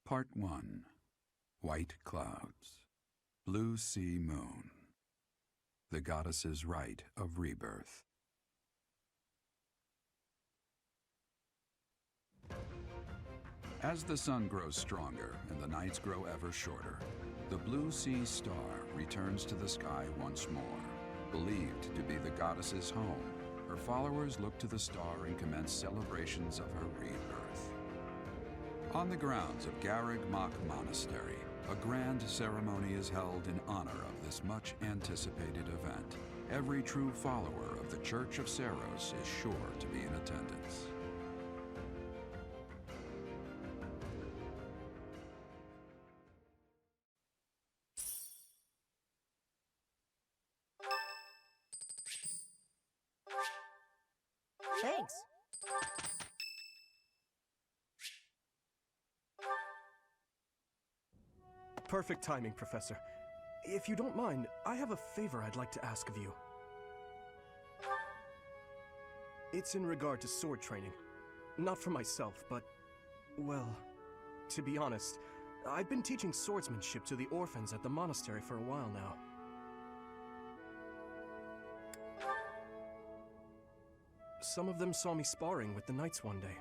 Part 1. White Clouds. Blue Sea Moon. The Goddess's Rite of Rebirth. As the sun grows stronger and the nights grow ever shorter, the Blue Sea Star returns to the sky once more. Believed to be the goddess's home, her followers look to the star and commence celebrations of her rebirth. On the grounds of Garreg Mach Monastery, a grand ceremony is held in honor of this much-anticipated event. Every true follower of the Church of Seros is sure to be in attendance. Thanks. Perfect timing, Professor. If you don't mind, I have a favor I'd like to ask of you. It's in regard to sword training. Not for myself, but, well, to be honest, I've been teaching swordsmanship to the orphans at the monastery for a while now. Some of them saw me sparring with the knights one day.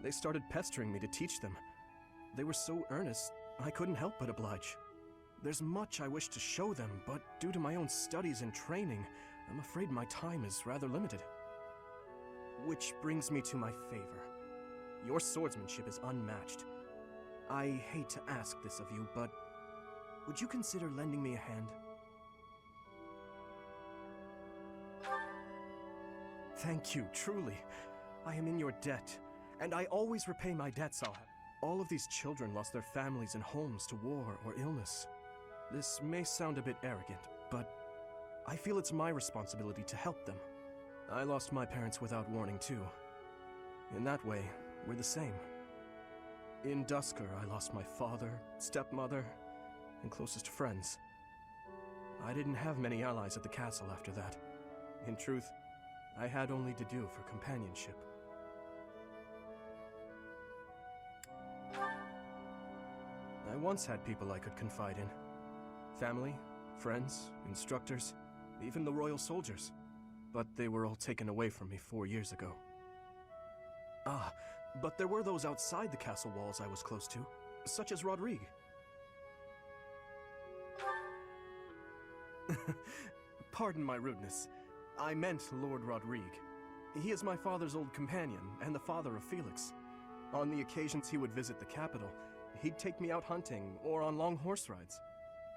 They started pestering me to teach them. They were so earnest, I couldn't help but oblige. There's much I wish to show them, but due to my own studies and training, I'm afraid my time is rather limited. Which brings me to my favor. Your swordsmanship is unmatched. I hate to ask this of you, but would you consider lending me a hand? Thank you, truly. I am in your debt, and I always repay my debts I'll have. All of these children lost their families and homes to war or illness. This may sound a bit arrogant, but I feel it's my responsibility to help them. I lost my parents without warning too. In that way, we're the same. In Dusker, I lost my father, stepmother, and closest friends. I didn't have many allies at the castle after that. In truth, I had only to do for companionship. I once had people I could confide in. Family, friends, instructors, even the royal soldiers. But they were all taken away from me 4 years ago. Ah, but there were those outside the castle walls I was close to, such as Rodrigue. Pardon my rudeness. I meant Lord Rodrigue. He is my father's old companion, and the father of Felix. On the occasions he would visit the capital, he'd take me out hunting or on long horse rides.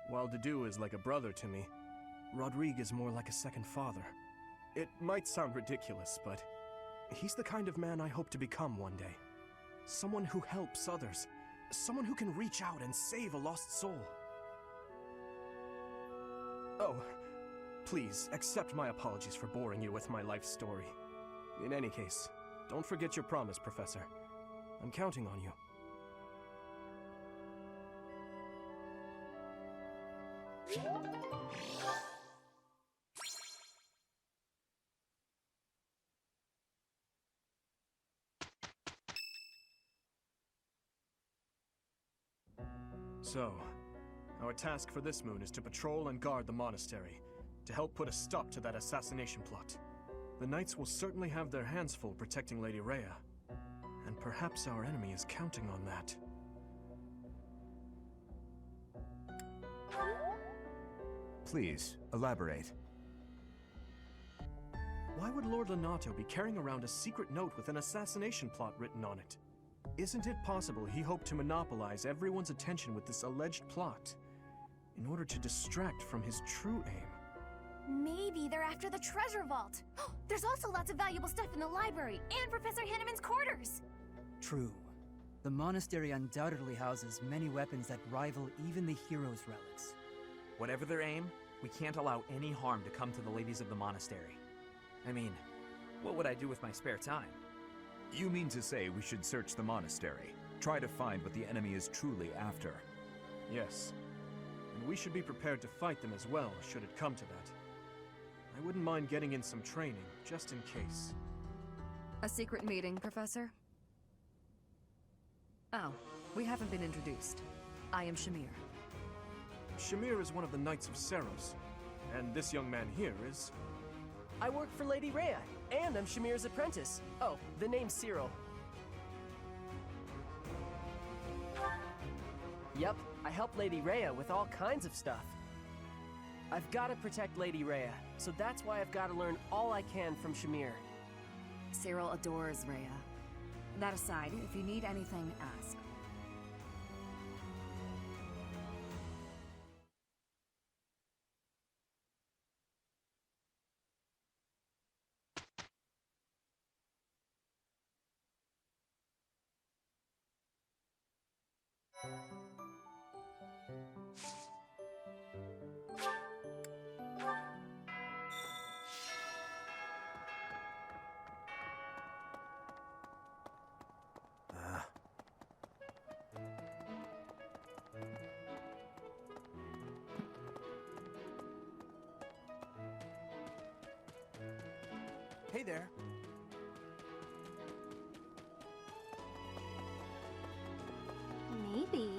While Dedu is like a brother to me, Rodrigue is more like a second father. It might sound ridiculous, but he's the kind of man I hope to become one day. Someone who helps others. Someone who can reach out and save a lost soul. Oh, please, accept my apologies for boring you with my life story. In any case, don't forget your promise, Professor. I'm counting on you. So, our task for this moon is to patrol and guard the monastery, to help put a stop to that assassination plot. The knights will certainly have their hands full protecting Lady Rhea, and perhaps our enemy is counting on that. Please, elaborate. Why would Lord Lenato be carrying around a secret note with an assassination plot written on it? Isn't it possible he hoped to monopolize everyone's attention with this alleged plot, in order to distract from his true aim? Maybe they're after the treasure vault. There's also lots of valuable stuff in the library and Professor Hanneman's quarters. True. The monastery undoubtedly houses many weapons that rival even the hero's relics. Whatever their aim, we can't allow any harm to come to the ladies of the monastery. I mean, what would I do with my spare time? You mean to say we should search the monastery, try to find what the enemy is truly after? Yes. And we should be prepared to fight them as well, should it come to that. I wouldn't mind getting in some training, just in case. A secret meeting, Professor? Oh, We haven't been introduced. I am Shamir. Shamir is one of the Knights of Seros, and this young man here is... I work for Lady Rhea, and I'm Shamir's apprentice. Oh, the name's Cyril. Yep, I help Lady Rhea with all kinds of stuff. I've got to protect Lady Rhea, so that's why I've got to learn all I can from Shamir. Cyril adores Rhea. That aside, if you need anything, ask. Hey there. Maybe.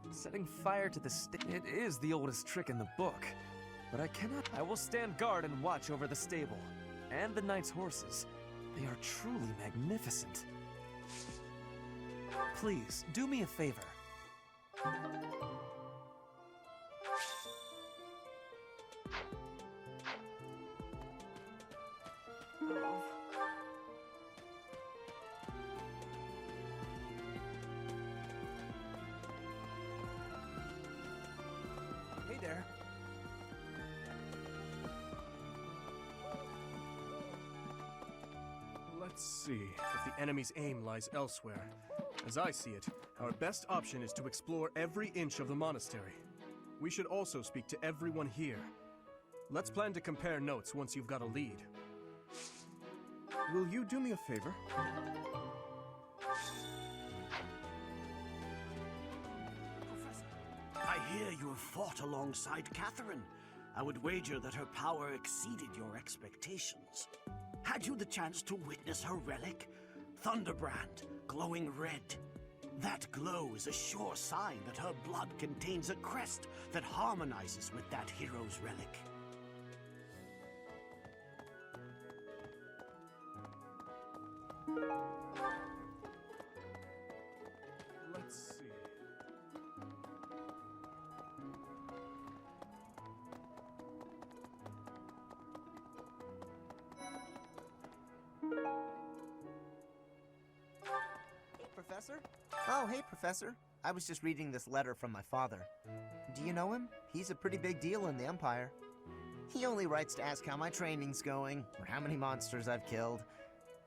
Setting fire to the It is the oldest trick in the book, but I cannot. I will stand guard and watch over the stable and the knight's horses. They are truly magnificent. Please, do me a favor. Hey there. Let's see if the enemy's aim lies elsewhere. As I see it, our best option is to explore every inch of the monastery. We should also speak to everyone here. Let's plan to compare notes once you've got a lead. Will you do me a favor? I hear you have fought alongside Catherine. I would wager that her power exceeded your expectations. Had you the chance to witness her relic? Thunderbrand, glowing red. That glow is a sure sign that her blood contains a crest that harmonizes with that hero's relic. Let's see. Hey, Professor. Oh, hey, Professor. I was just reading this letter from my father. Do you know him? He's a pretty big deal in the Empire. He only writes to ask how my training's going, or how many monsters I've killed.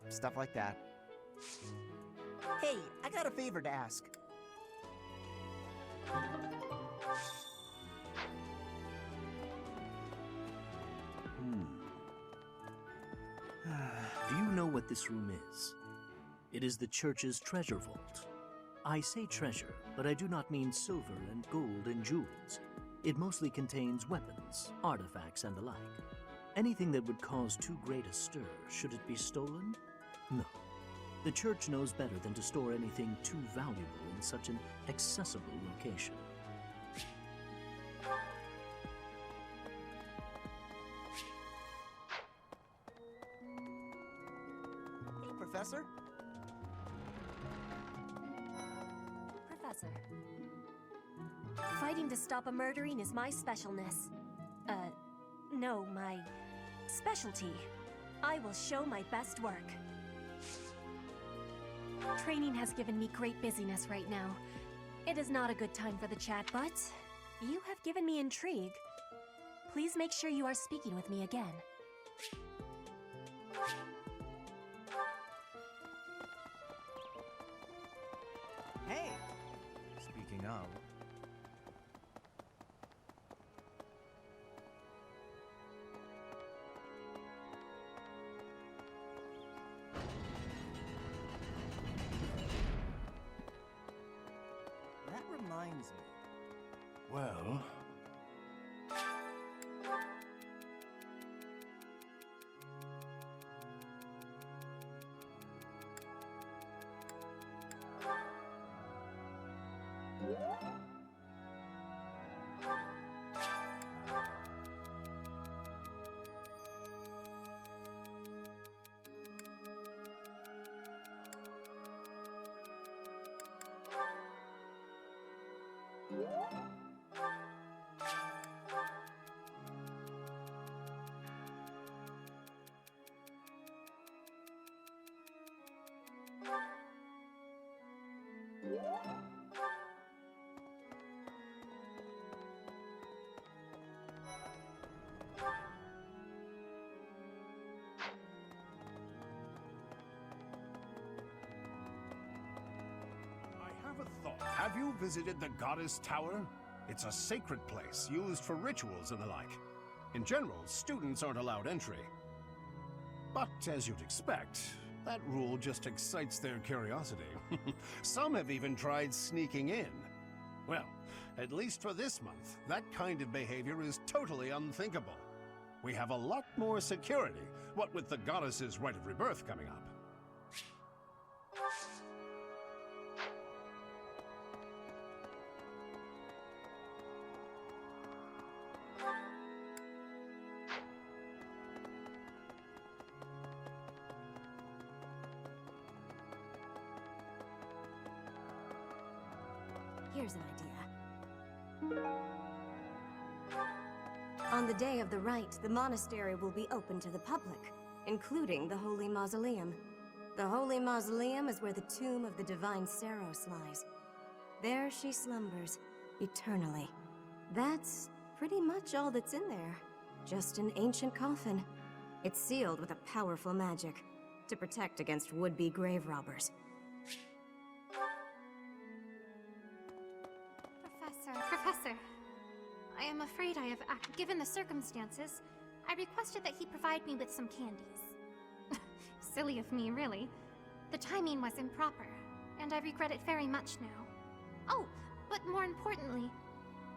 Stuff like that. Hey, I got a favor to ask. Do you know what this room is? It is the church's treasure vault. I say treasure, but I do not mean silver and gold and jewels. It mostly contains weapons, artifacts, and the like. Anything that would cause too great a stir, should it be stolen? No. The church knows better than to store anything too valuable in such an accessible location. Hey, Professor. Professor. Fighting to stop a murdering is my specialness. No, my specialty. I will show my best work. Training has given me great busyness right now, It is not a good time for the chat, but you have given me intrigue. Please make sure you are speaking with me again. Hey! Speaking of... That reminds me. Well... Have you visited the Goddess Tower? It's a sacred place used for rituals and the like. In general, students aren't allowed entry. But as you'd expect, that rule just excites their curiosity. Some have even tried sneaking in. Well, at least for this month, that kind of behavior is totally unthinkable. We have a lot more security, what with the Goddess's Rite of Rebirth coming up. Here's an idea. On the day of the rite, the monastery will be open to the public, including the Holy Mausoleum. The Holy Mausoleum is where the tomb of the divine Seros lies. There she slumbers, eternally. That's pretty much all that's in there. Just an ancient coffin. It's sealed with a powerful magic to protect against would-be grave robbers. Professor, I am afraid I have given the circumstances, I requested that he provide me with some candies. Silly of me, really. The timing was improper, and I regret it very much now. Oh, but more importantly,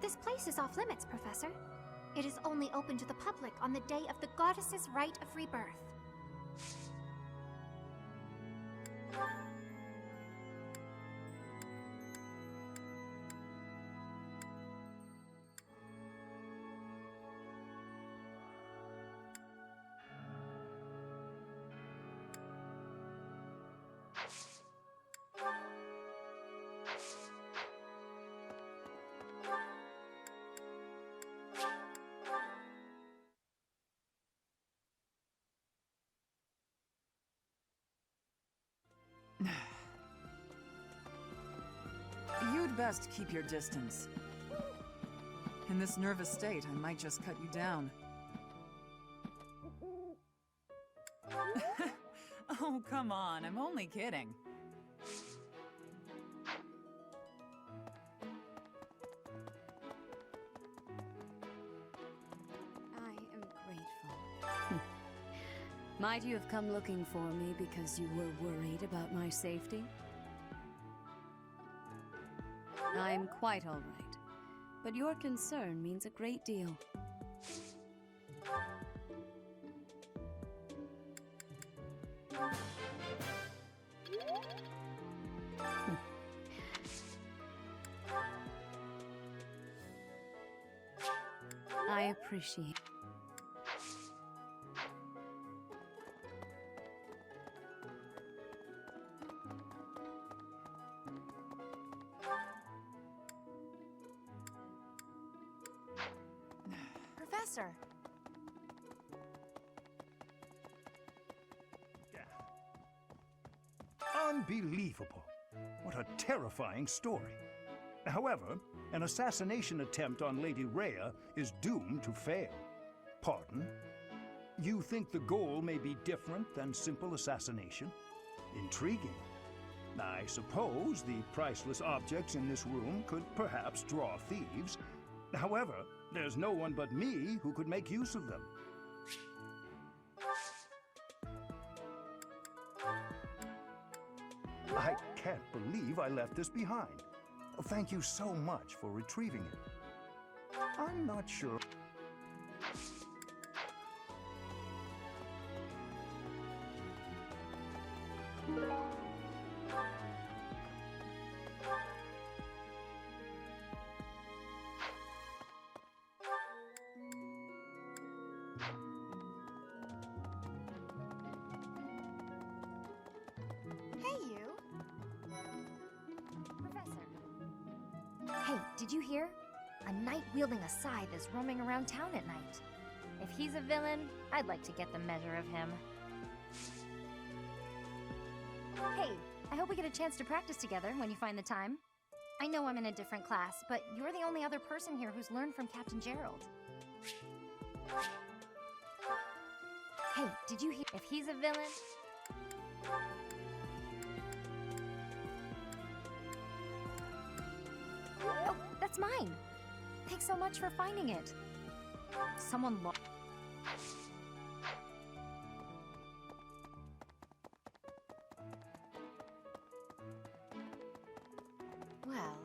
this place is off limits, Professor. It is only open to the public on the day of the Goddess's Rite of Rebirth. You'd best keep your distance. In this nervous state, I might just cut you down. Oh, come on, I'm only kidding. I am grateful. Might you have come looking for me because you were worried about my safety? I'm quite all right, but your concern means a great deal. I appreciate. Professor! Unbelievable. What a terrifying story. However, an assassination attempt on Lady Rhea is doomed to fail. Pardon? You think the goal may be different than simple assassination? Intriguing. I suppose the priceless objects in this room could perhaps draw thieves. However, there's no one but me who could make use of them. I can't believe I left this behind. Thank you so much for retrieving it. I'm not sure. Hey, did you hear? A knight wielding a scythe is roaming around town at night. If he's a villain, I'd like to get the measure of him. Hey, I hope we get a chance to practice together when you find the time. I know I'm in a different class, but you're the only other person here who's learned from Captain Gerald. Hey, did you hear? If he's a villain... Oh, that's mine! Thanks so much for finding it. Someone lost... Well...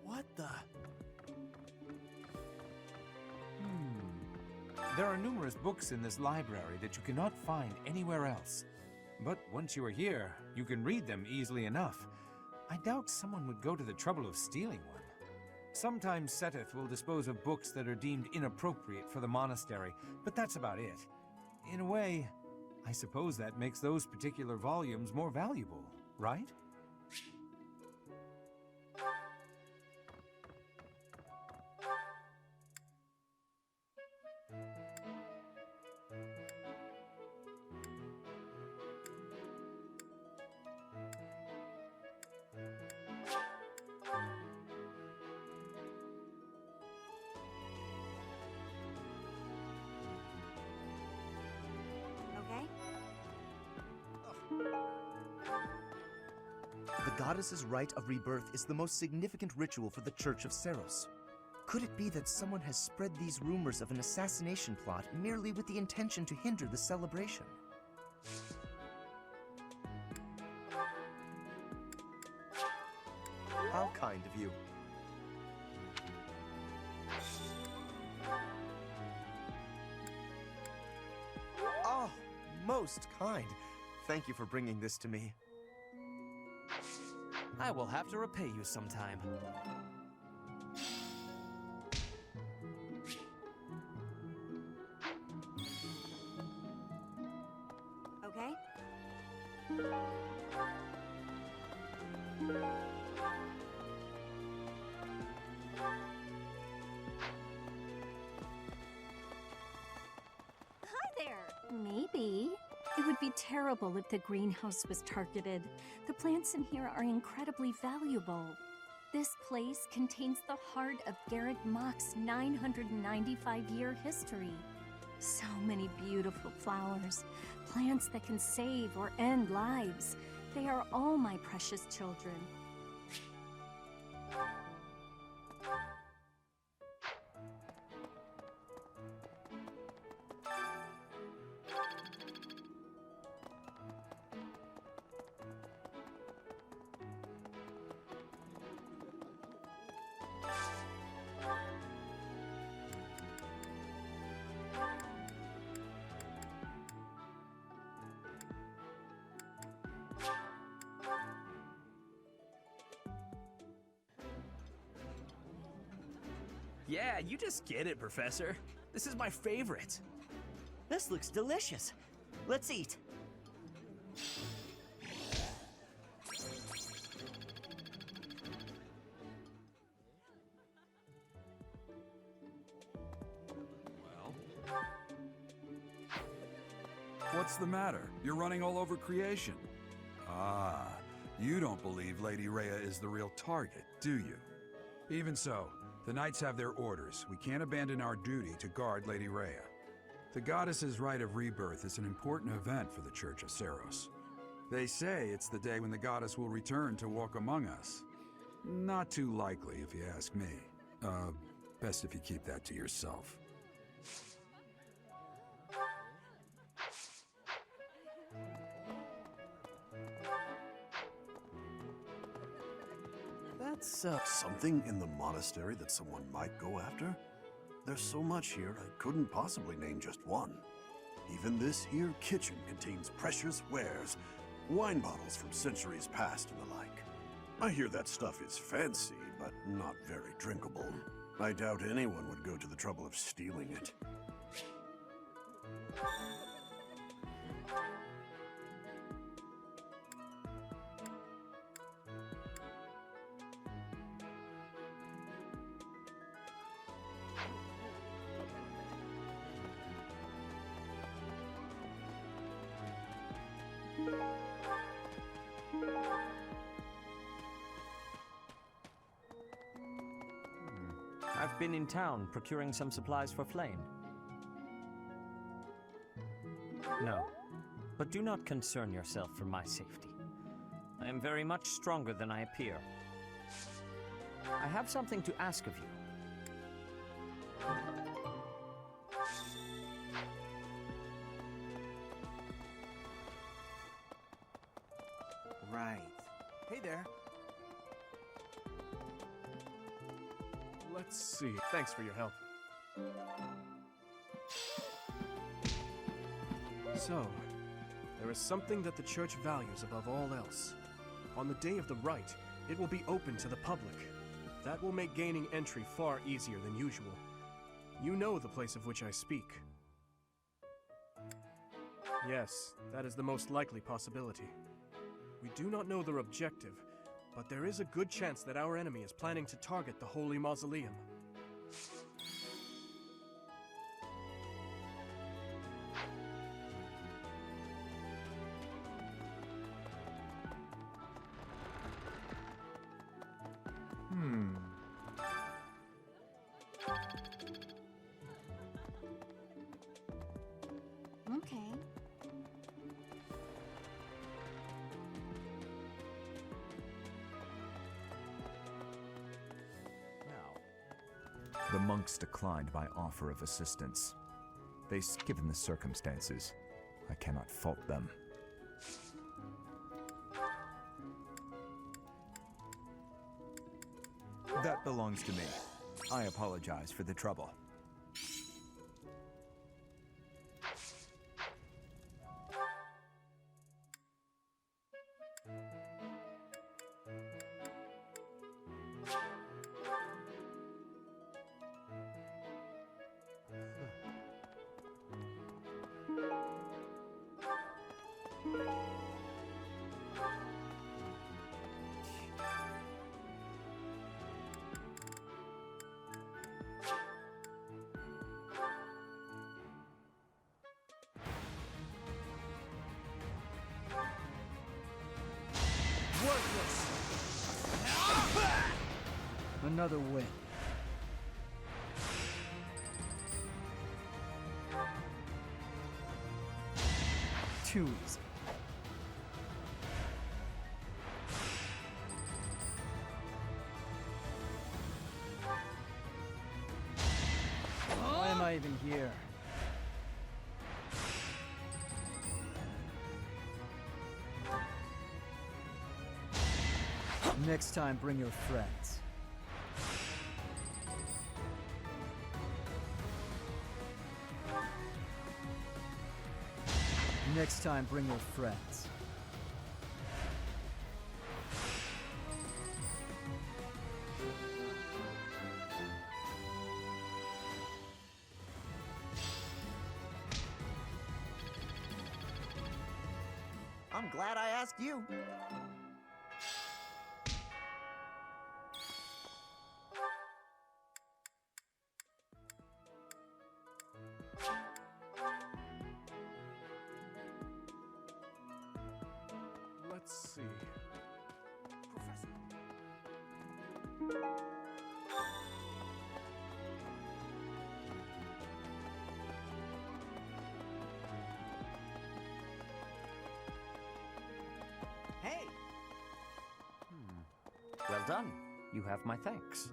What the? There are numerous books in this library that you cannot find anywhere else. But once you are here, you can read them easily enough. I doubt someone would go to the trouble of stealing one. Sometimes Seteth will dispose of books that are deemed inappropriate for the monastery, but that's about it. In a way, I suppose that makes those particular volumes more valuable, right? The goddess's Rite of Rebirth is the most significant ritual for the Church of Seros. Could it be that someone has spread these rumors of an assassination plot merely with the intention to hinder the celebration? How kind of you. Oh, most kind. Thank you for bringing this to me. I will have to repay you sometime. Okay? Hi there! Maybe. It would be terrible if the greenhouse was targeted. The plants in here are incredibly valuable. This place contains the heart of Garrett Mock's 995-year history. So many beautiful flowers, plants that can save or end lives. They are all my precious children. Yeah, you just get it, Professor. This is my favorite. This looks delicious. Let's eat. What's the matter? You're running all over creation. Ah, you don't believe Lady Rhea is the real target, do you? Even so, the Knights have their orders. We can't abandon our duty to guard Lady Rhea. The goddess's Rite of Rebirth is an important event for the Church of Seros. They say it's the day when the goddess will return to walk among us. Not too likely, if you ask me. Best if you keep that to yourself. That's, Something in the monastery that someone might go after? There's so much here, I couldn't possibly name just one. Even this here kitchen contains precious wares, wine bottles from centuries past and the like. I hear that stuff is fancy, but not very drinkable. I doubt anyone would go to the trouble of stealing it. I've been in town procuring some supplies for Flame. No, but do not concern yourself for my safety. I am very much stronger than I appear. I have something to ask of you. Right. Hey there. Let's see. Thanks for your help. So, there is something that the Church values above all else. On the day of the rite, it will be open to the public. That will make gaining entry far easier than usual. You know the place of which I speak. Yes, that is the most likely possibility. We do not know their objective, but there is a good chance that our enemy is planning to target the Holy Mausoleum. Okay. The monks declined my offer of assistance. Given the circumstances, I cannot fault them. That belongs to me. I apologize for the trouble. Another win. Too easy. Why am I even here? Next time, bring your friends. Next time, bring your friends. I'm glad I asked you. Let's see. Professor. Hey! Well done. You have my thanks.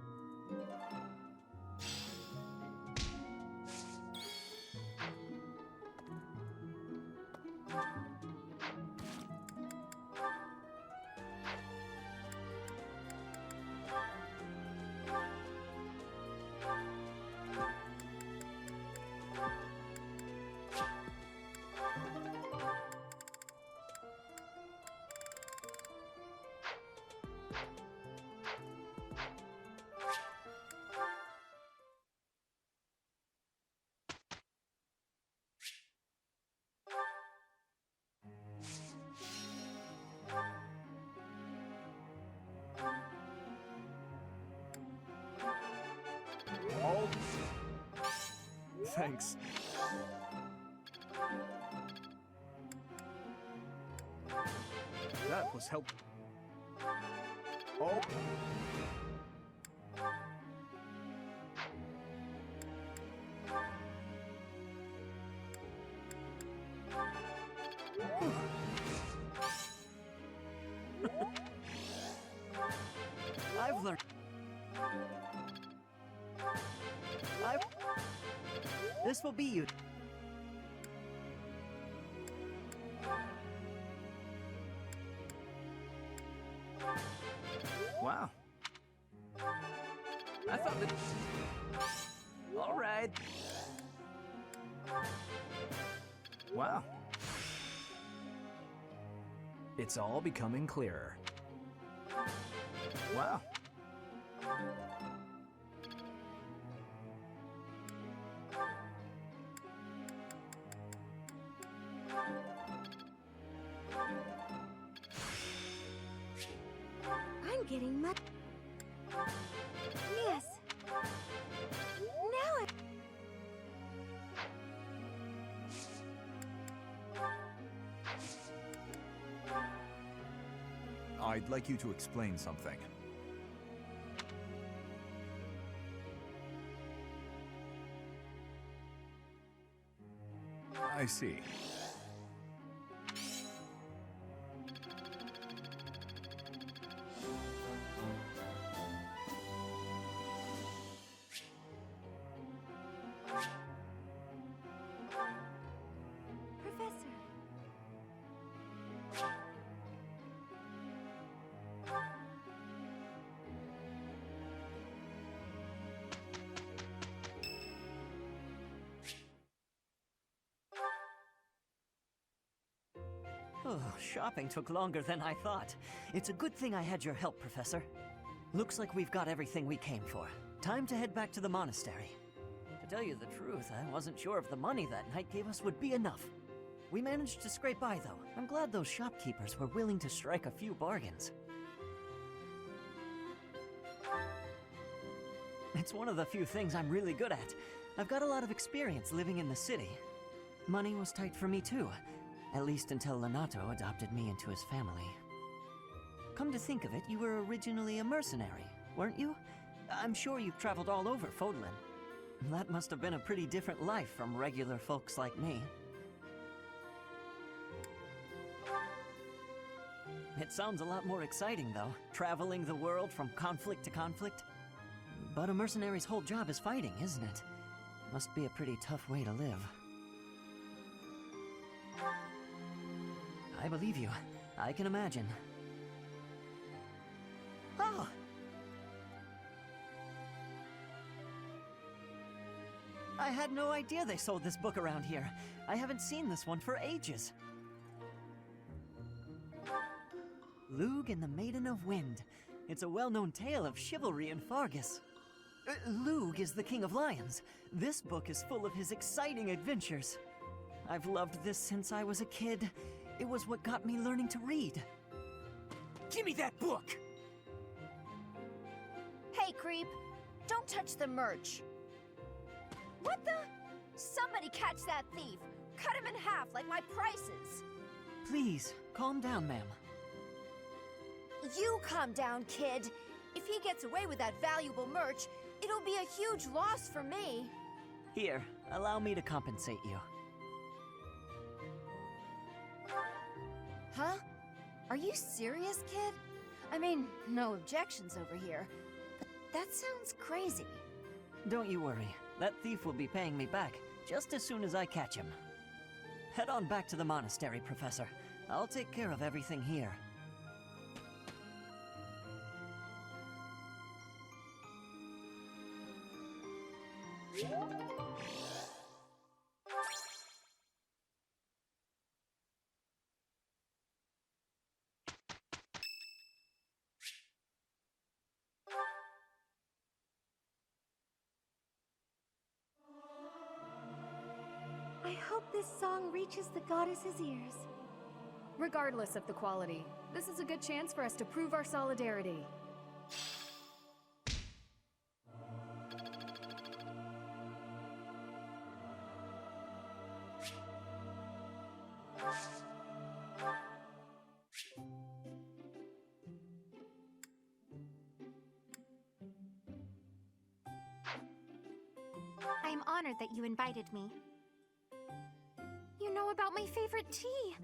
Oh. Thanks. That was help. Oh. I've learned. This will be you. Wow. I thought that... All right. Wow. It's all becoming clearer. Wow. I'm getting much. Yes. Now I'd like you to explain something. I see. Professor. Oh, shopping took longer than I thought. It's a good thing I had your help, Professor. Looks like we've got everything we came for. Time to head back to the monastery. To tell you the truth, I wasn't sure if the money that night gave us would be enough. We managed to scrape by, though. I'm glad those shopkeepers were willing to strike a few bargains. It's one of the few things I'm really good at. I've got a lot of experience living in the city. Money was tight for me, too. At least until Lenato adopted me into his family. Come to think of it, you were originally a mercenary, weren't you? I'm sure you've traveled all over Fodlan. That must have been a pretty different life from regular folks like me. It sounds a lot more exciting, though, traveling the world from conflict to conflict. But a mercenary's whole job is fighting, isn't it? Must be a pretty tough way to live. I believe you. I can imagine. Oh! I had no idea they sold this book around here. I haven't seen this one for ages. Lug and the Maiden of Wind. It's a well-known tale of chivalry in Fargus. Lug is the King of Lions. This book is full of his exciting adventures. I've loved this since I was a kid. It was what got me learning to read. Give me that book! Hey, creep! Don't touch the merch! What the? Somebody catch that thief! Cut him in half like my prices! Please, calm down, ma'am. You calm down, kid! If he gets away with that valuable merch, it'll be a huge loss for me! Here, allow me to compensate you. Huh? Are you serious, kid? I mean, no objections over here, but that sounds crazy. Don't you worry. That thief will be paying me back just as soon as I catch him. Head on back to the monastery, Professor. I'll take care of everything here. I hope this song reaches the goddess's ears. Regardless of the quality, this is a good chance for us to prove our solidarity. I am honored that you invited me. You know about my favorite tea.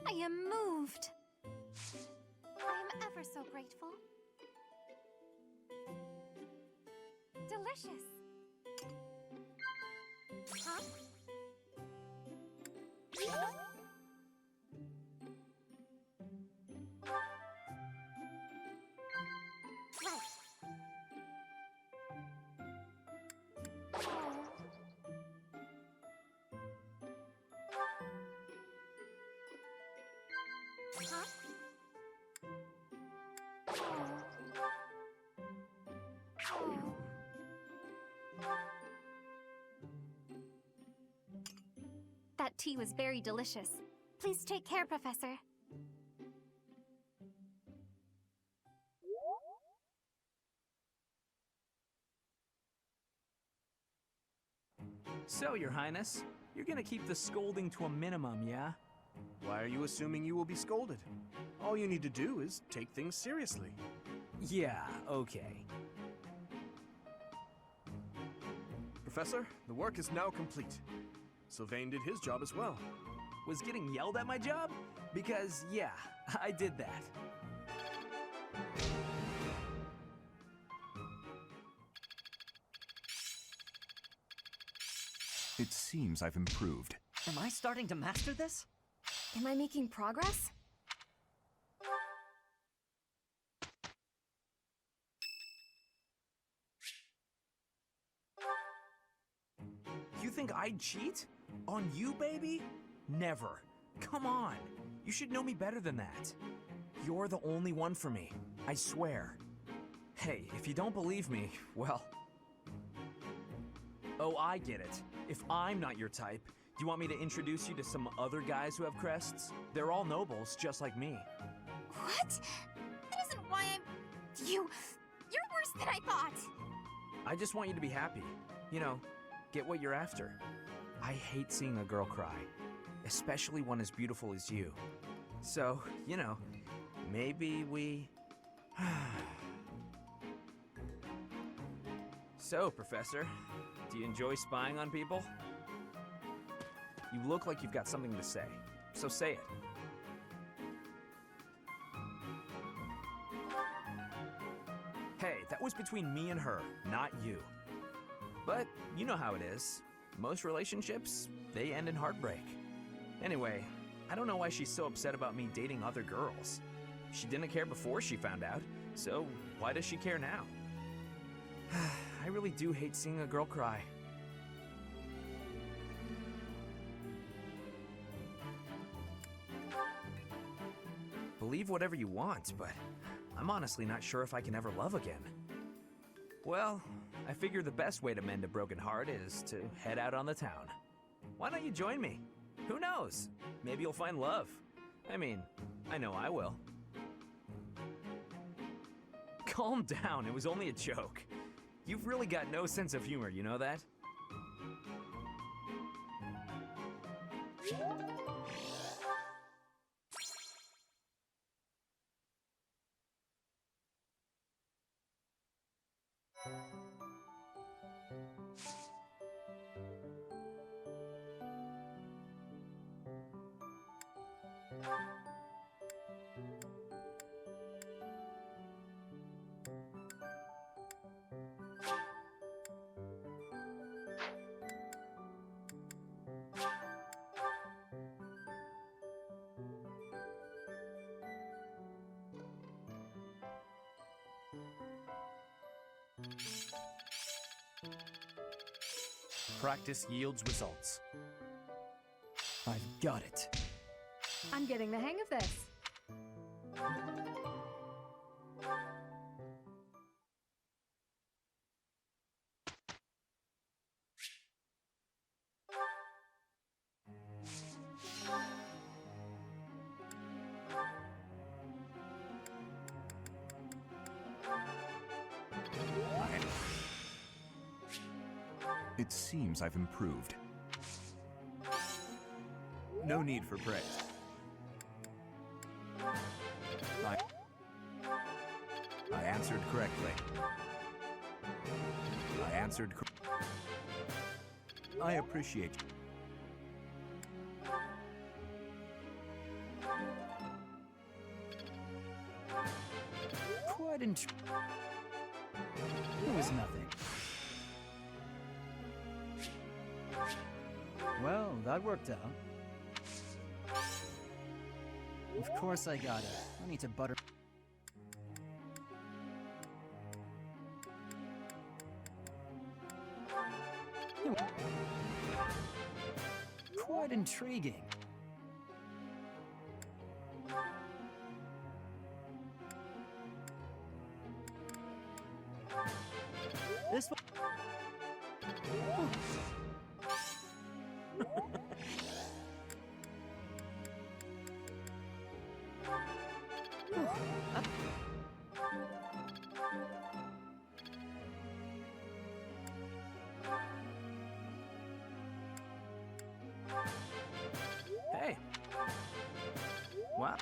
I am moved. I am ever so grateful. Delicious. Huh? That tea was very delicious. Please take care, Professor. So, Your Highness, you're gonna keep the scolding to a minimum, yeah? Why are you assuming you will be scolded? All you need to do is take things seriously. Yeah, okay. Professor, the work is now complete. Sylvain did his job as well. Was getting yelled at my job? Because, yeah, I did that. It seems I've improved. Am I starting to master this? Am I making progress? You think I'd cheat? On you, baby? Never. Come on. You should know me better than that. You're the only one for me. I swear. Hey, if you don't believe me, well... Oh, I get it. If I'm not your type, do you want me to introduce you to some other guys who have crests? They're all nobles, just like me. What? That isn't why I'm... You're worse than I thought. I just want you to be happy. You know, get what you're after. I hate seeing a girl cry, especially one as beautiful as you. So, you know, maybe we... So, Professor, do you enjoy spying on people? You look like you've got something to say, so say it. Hey, that was between me and her, not you. But you know how it is. Most relationships, they end in heartbreak. Anyway, I don't know why she's so upset about me dating other girls. She didn't care before she found out, so why does she care now? I really do hate seeing a girl cry. Believe whatever you want, but I'm honestly not sure if I can ever love again. Well, I figure the best way to mend a broken heart is to head out on the town. Why don't you join me? Who knows? Maybe you'll find love. I mean, I know I will. Calm down, it was only a joke. You've really got no sense of humor, you know that? Practice yields results. I've got it. I'm getting the hang of this. It seems I've improved. No need for praise. I answered correctly. I appreciate you. Quite It was nothing. Well, that worked out. Of course I got it. I need to butter... Quite intriguing. This one... Hey. Wow.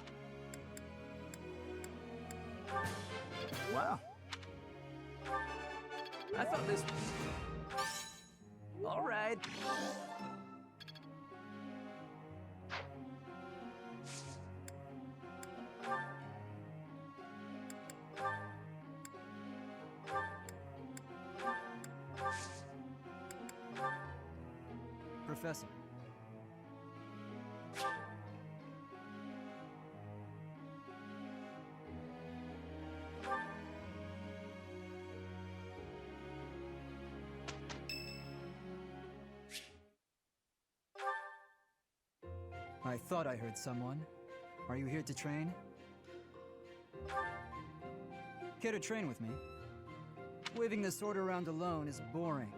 Wow. I thought this... All right. Professor. I thought I heard someone. Are you here to train? Care to train with me? Waving the sword around alone is boring.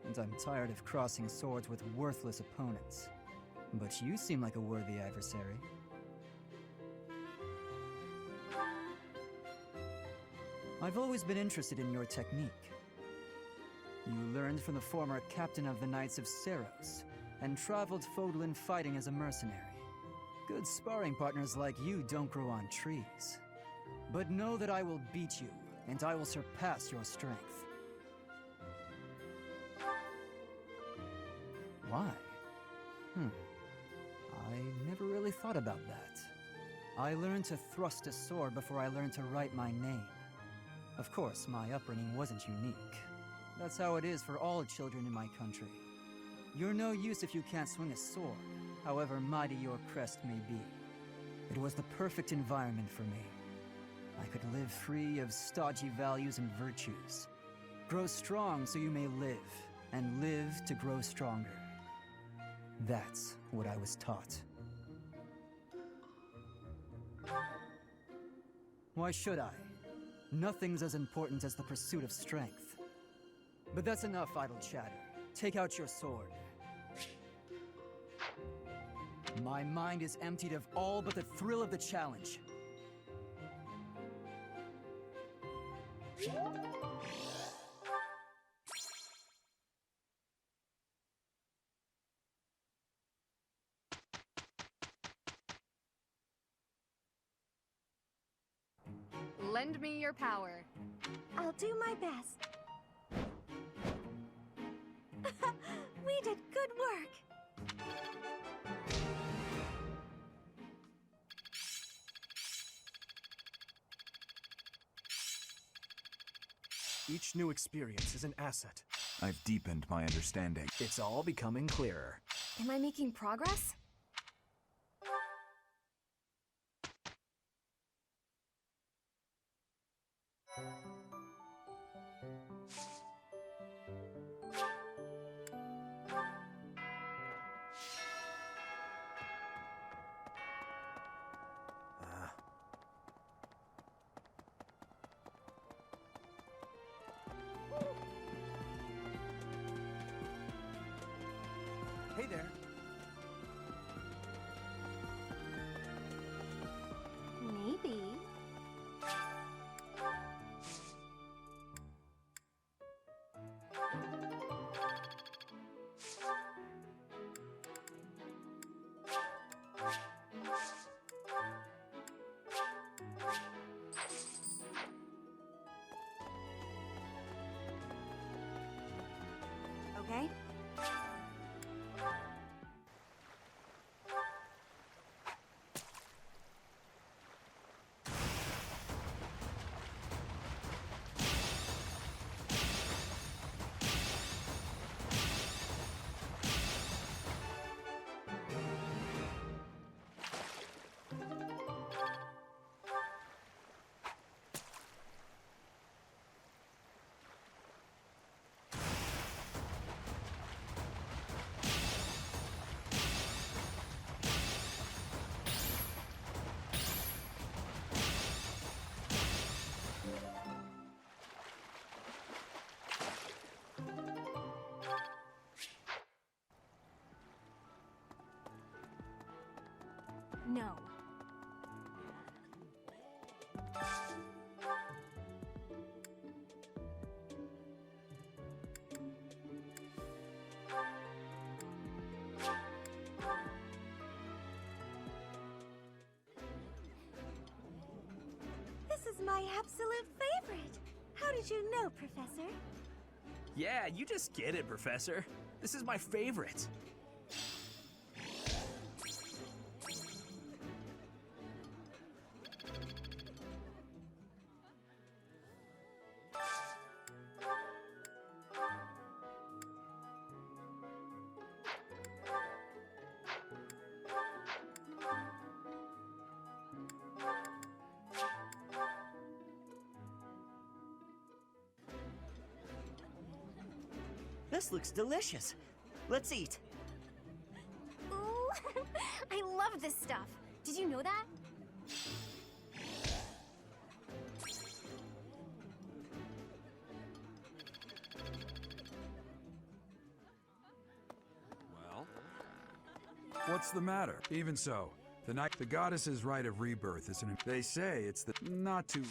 And I'm tired of crossing swords with worthless opponents. But you seem like a worthy adversary. I've always been interested in your technique. You learned from the former captain of the Knights of Seros, and traveled Fodlan fighting as a mercenary. Good sparring partners like you don't grow on trees. But know that I will beat you, and I will surpass your strength. Why? I never really thought about that. I learned to thrust a sword before I learned to write my name. Of course, my upbringing wasn't unique. That's how it is for all children in my country. You're no use if you can't swing a sword, however mighty your crest may be. It was the perfect environment for me. I could live free of stodgy values and virtues. Grow strong so you may live, and live to grow stronger. That's what I was taught. Why should I? Nothing's as important as the pursuit of strength. But that's enough idle chatter. Take out your sword. My mind is emptied of all but the thrill of the challenge. Lend me your power. I'll do my best. We did good work. Each new experience is an asset. I've deepened my understanding. It's all becoming clearer. Am I making progress? Hey there. Maybe. Okay. No. This is my absolute favorite. How did you know, Professor? Yeah, you just get it, Professor. This is my favorite. This looks delicious. Let's eat. Ooh, I love this stuff. Did you know that? Well? What's the matter? Even so, the goddess's Rite of Rebirth is an... They say it's the... not too...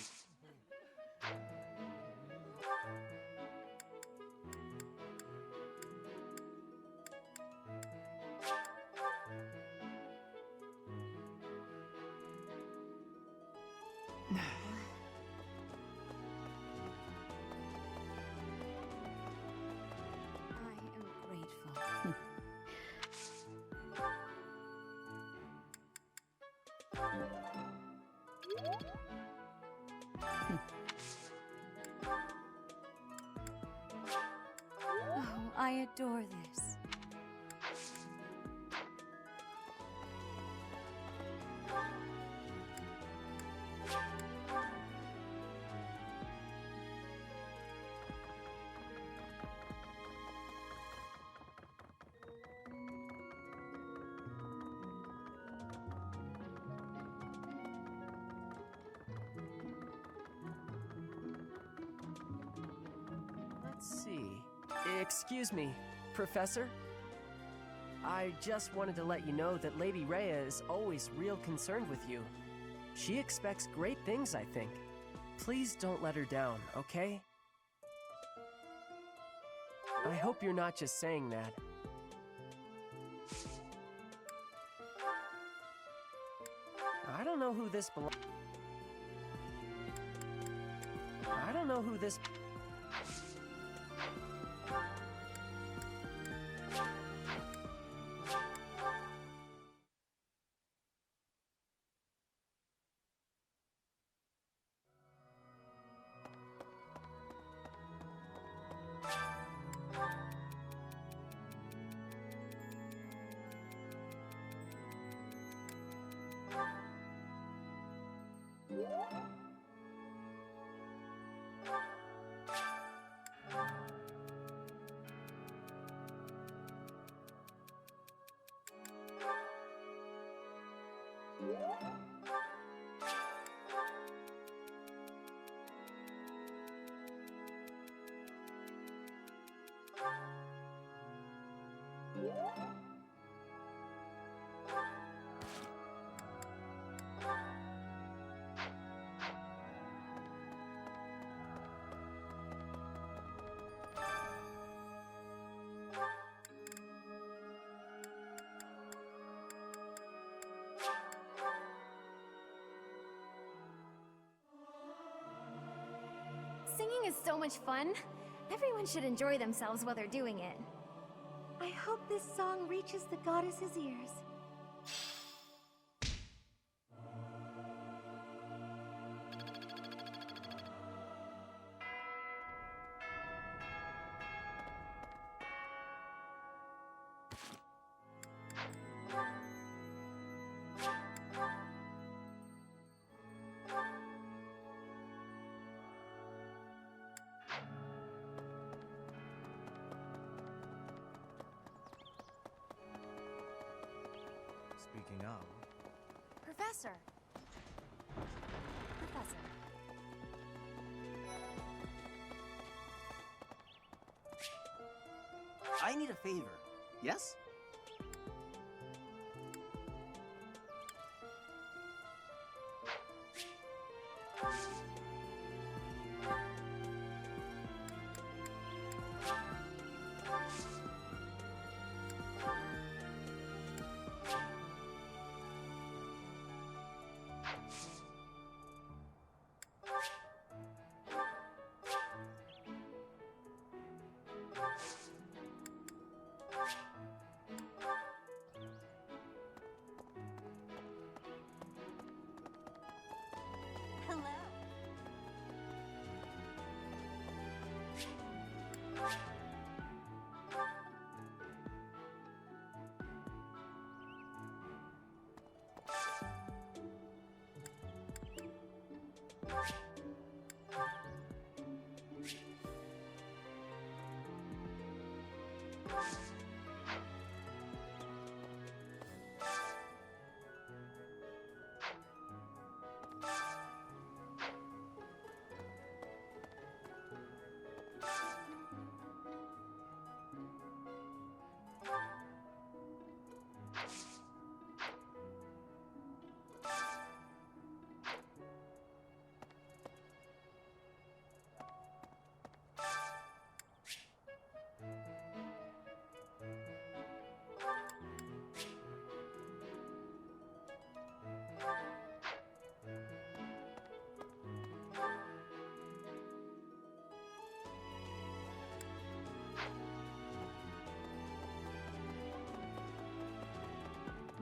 Oh, I adore this. Let's see. Excuse me, Professor? I just wanted to let you know that Lady Rhea is always real concerned with you. She expects great things, I think. Please don't let her down, okay? I hope you're not just saying that. I don't know who this belongs. I don't know who this. Singing is so much fun. Everyone should enjoy themselves while they're doing it. I hope this song reaches the goddess's ears. Speaking of... Professor! Professor. I need a favor. Yes? Hello.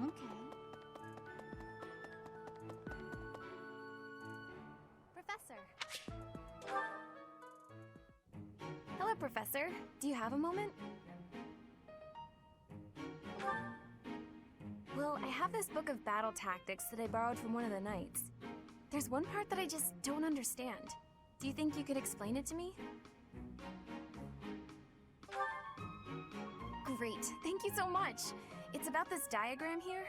Okay. Professor. Hello, Professor. Do you have a moment? Well, I have this book of battle tactics that I borrowed from one of the knights. There's one part that I just don't understand. Do you think you could explain it to me? Great, thank you so much. It's about this diagram here.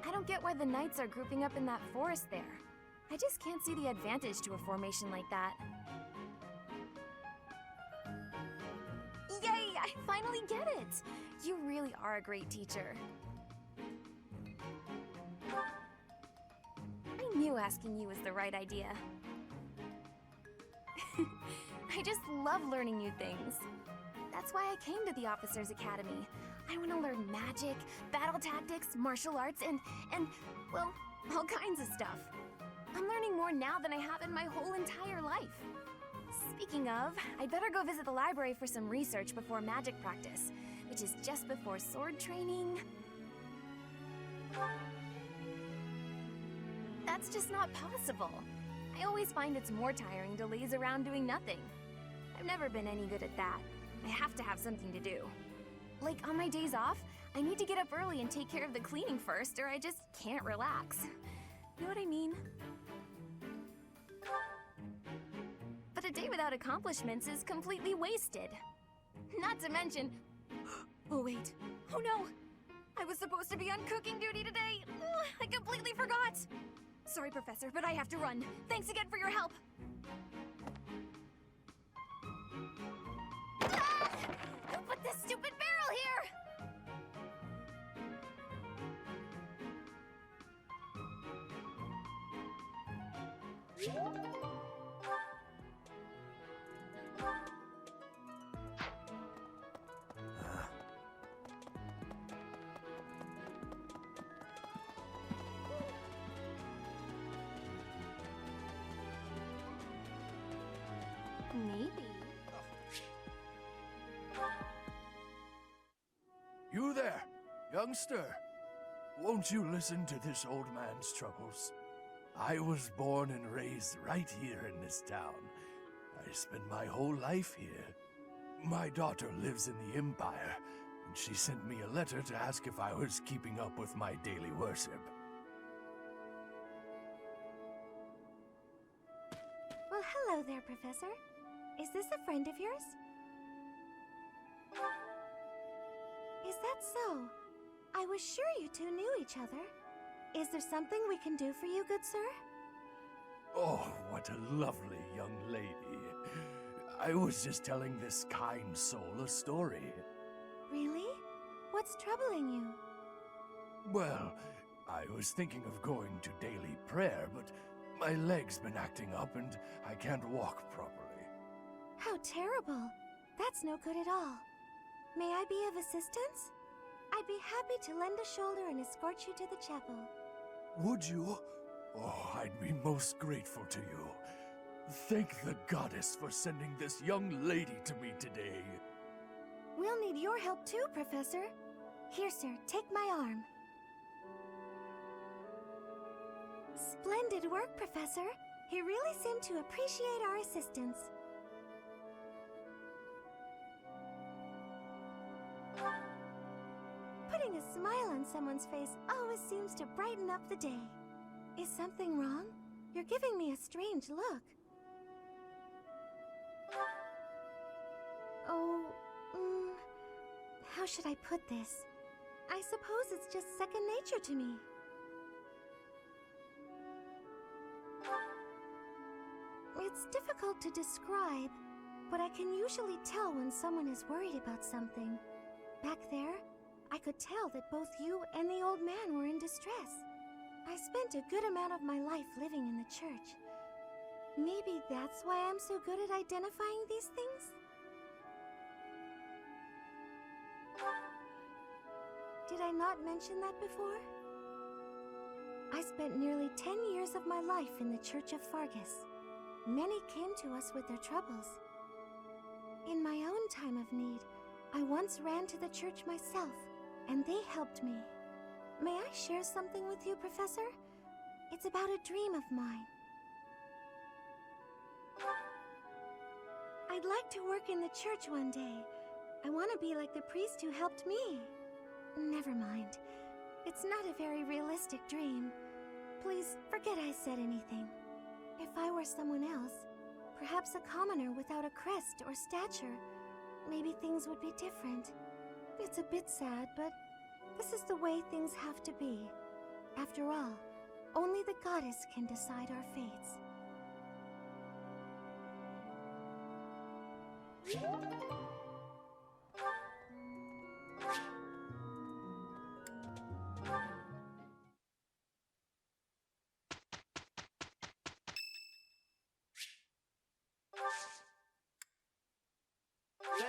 I don't get why the knights are grouping up in that forest there. I just can't see the advantage to a formation like that. Yay! I finally get it! You really are a great teacher. I knew asking you was the right idea. I just love learning new things. That's why I came to the Officers Academy. I want to learn magic, battle tactics, martial arts, and, well, all kinds of stuff. I'm learning more now than I have in my whole entire life. Speaking of, I'd better go visit the library for some research before magic practice, which is just before sword training. That's just not possible. I always find it's more tiring to laze around doing nothing. I've never been any good at that. I have to have something to do. Like, on my days off, I need to get up early and take care of the cleaning first, or I just can't relax. You know what I mean? But a day without accomplishments is completely wasted. Not to mention... Oh, wait. Oh, no! I was supposed to be on cooking duty today! Ugh, I completely forgot! Sorry, Professor, but I have to run. Thanks again for your help! Ah! Who put this stupid barrel here? Maybe. You there, youngster. Won't you listen to this old man's troubles? I was born and raised right here in this town. I spent my whole life here. My daughter lives in the Empire, and she sent me a letter to ask if I was keeping up with my daily worship. Well, hello there, Professor. Is this a friend of yours? Is that so? I was sure you two knew each other. Is there something we can do for you, good sir? Oh, what a lovely young lady. I was just telling this kind soul a story. Really? What's troubling you? Well, I was thinking of going to daily prayer, but my leg's been acting up and I can't walk properly. How terrible. That's no good at all. May I be of assistance? I'd be happy to lend a shoulder and escort you to the chapel. Would you? Oh, I'd be most grateful to you. Thank the goddess for sending this young lady to me today. We'll need your help too, Professor. Here, sir, take my arm. Splendid work, Professor. He really seemed to appreciate our assistance. Putting a smile on someone's face always seems to brighten up the day. Is something wrong? You're giving me a strange look. Oh, how should I put this? I suppose it's just second nature to me. It's difficult to describe, but I can usually tell when someone is worried about something. Back there, I could tell that both you and the old man were in distress. I spent a good amount of my life living in the church. Maybe that's why I'm so good at identifying these things? Did I not mention that before? I spent nearly 10 years of my life in the Church of Fargus. Many came to us with their troubles. In my own time of need, I once ran to the church myself, and they helped me. May I share something with you, Professor? It's about a dream of mine. I'd like to work in the church one day. I want to be like the priest who helped me. Never mind. It's not a very realistic dream. Please forget I said anything. If I were someone else, perhaps a commoner without a crest or stature, maybe things would be different. It's a bit sad, but this is the way things have to be. After all, only the goddess can decide our fates.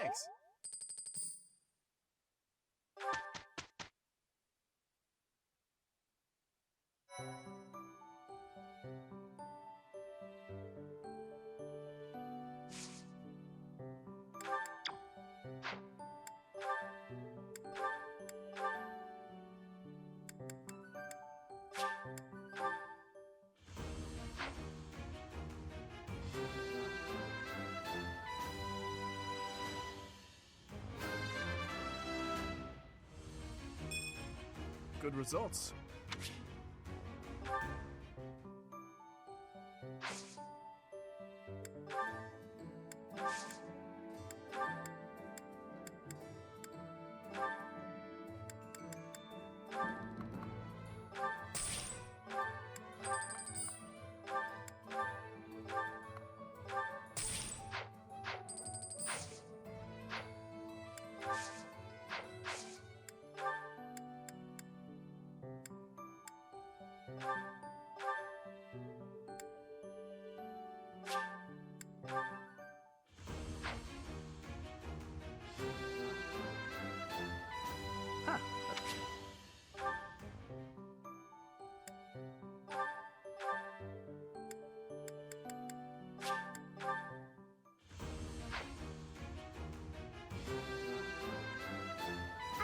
Thanks. Good results.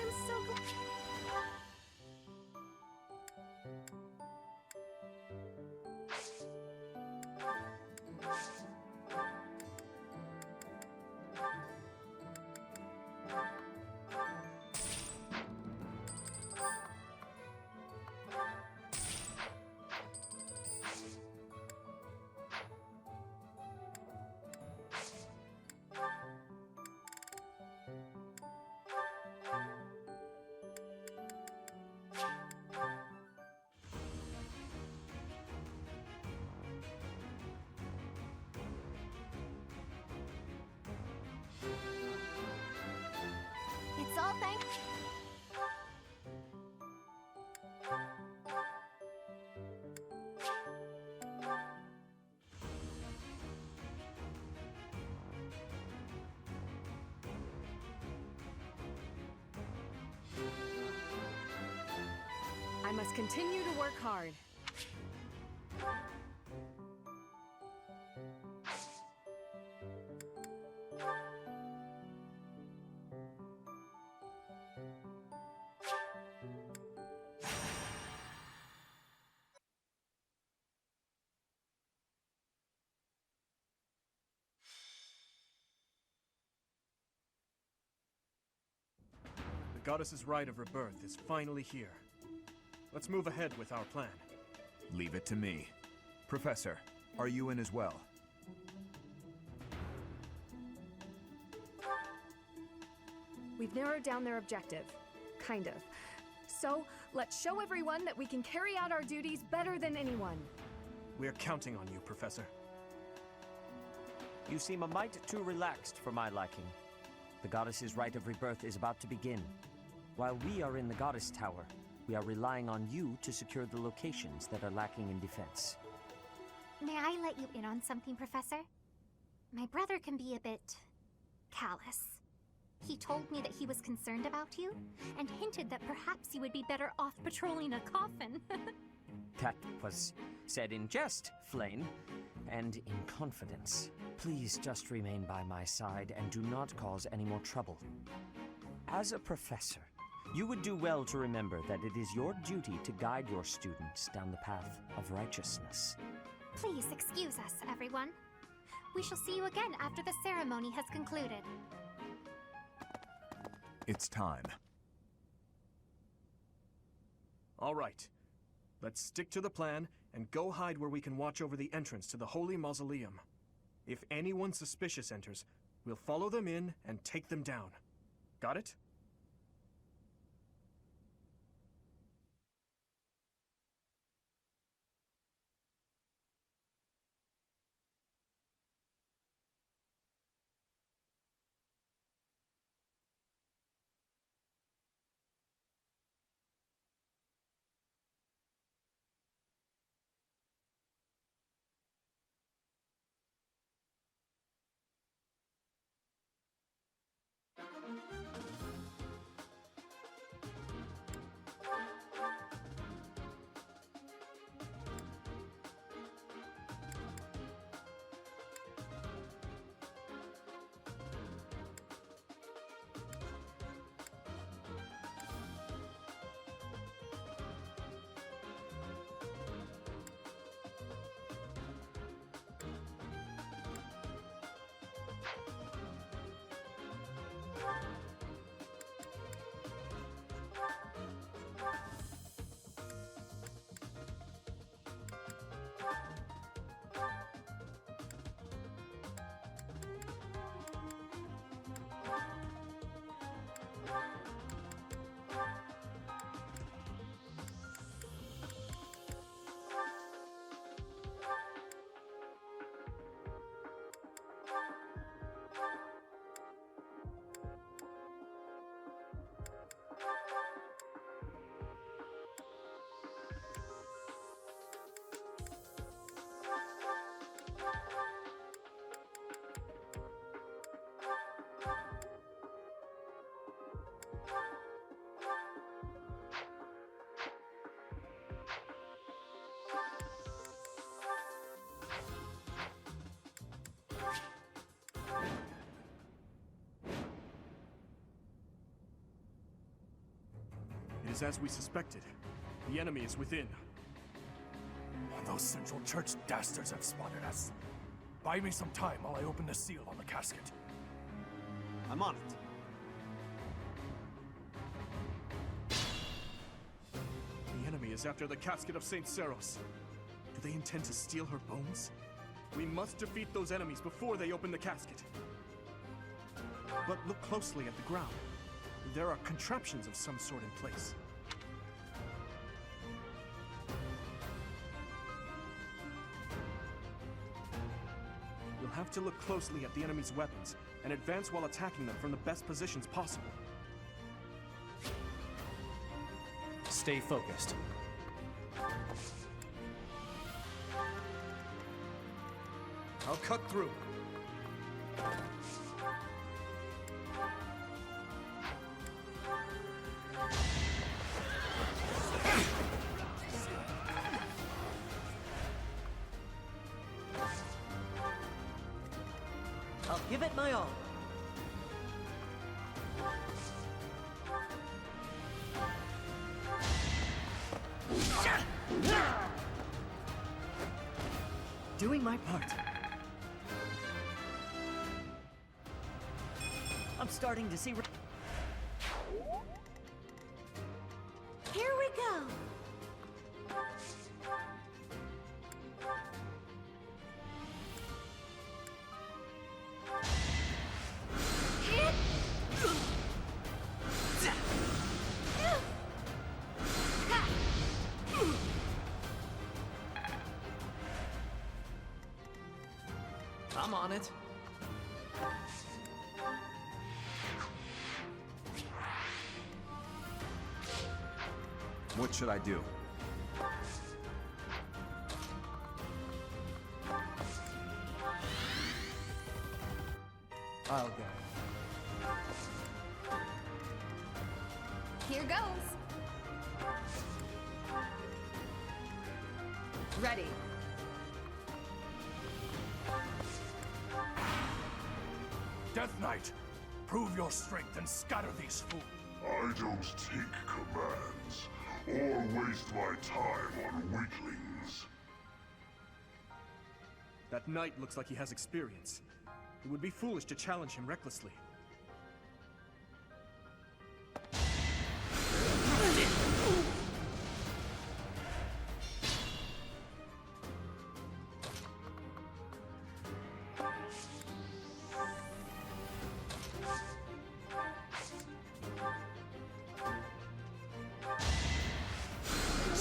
I'm so glad. It's all thanks. I must continue to work hard. The goddess's Rite of Rebirth is finally here. Let's move ahead with our plan. Leave it to me. Professor, are you in as well? We've narrowed down their objective. Kind of. So, let's show everyone that we can carry out our duties better than anyone. We're counting on you, Professor. You seem a mite too relaxed for my liking. The goddess's Rite of Rebirth is about to begin. While we are in the Goddess Tower, we are relying on you to secure the locations that are lacking in defense. May I let you in on something, Professor? My brother can be a bit callous. He told me that he was concerned about you, and hinted that perhaps you would be better off patrolling a coffin. That was said in jest, Flane, and in confidence. Please just remain by my side and do not cause any more trouble. As a professor, you would do well to remember that it is your duty to guide your students down the path of righteousness. Please excuse us, everyone. We shall see you again after the ceremony has concluded. It's time. All right. Let's stick to the plan and go hide where we can watch over the entrance to the Holy Mausoleum. If anyone suspicious enters, we'll follow them in and take them down. Got it? It is as we suspected. The enemy is within. Those Central Church dastards have spotted us. Buy me some time while I open the seal on the casket. I'm on it. The enemy is after the casket of St. Seros. Do they intend to steal her bones? We must defeat those enemies before they open the casket. But look closely at the ground. There are contraptions of some sort in place. You'll have to look closely at the enemy's weapons and advance while attacking them from the best positions possible. Stay focused. I'll cut through. I'll give it my all. Doing my part. I'm starting to see. Here we go. I'm on it. What should I do? I'll go. Here goes. Ready. Death Knight, prove your strength and scatter these fools. I don't take commands, or waste my time on weaklings. That knight looks like he has experience. It would be foolish to challenge him recklessly.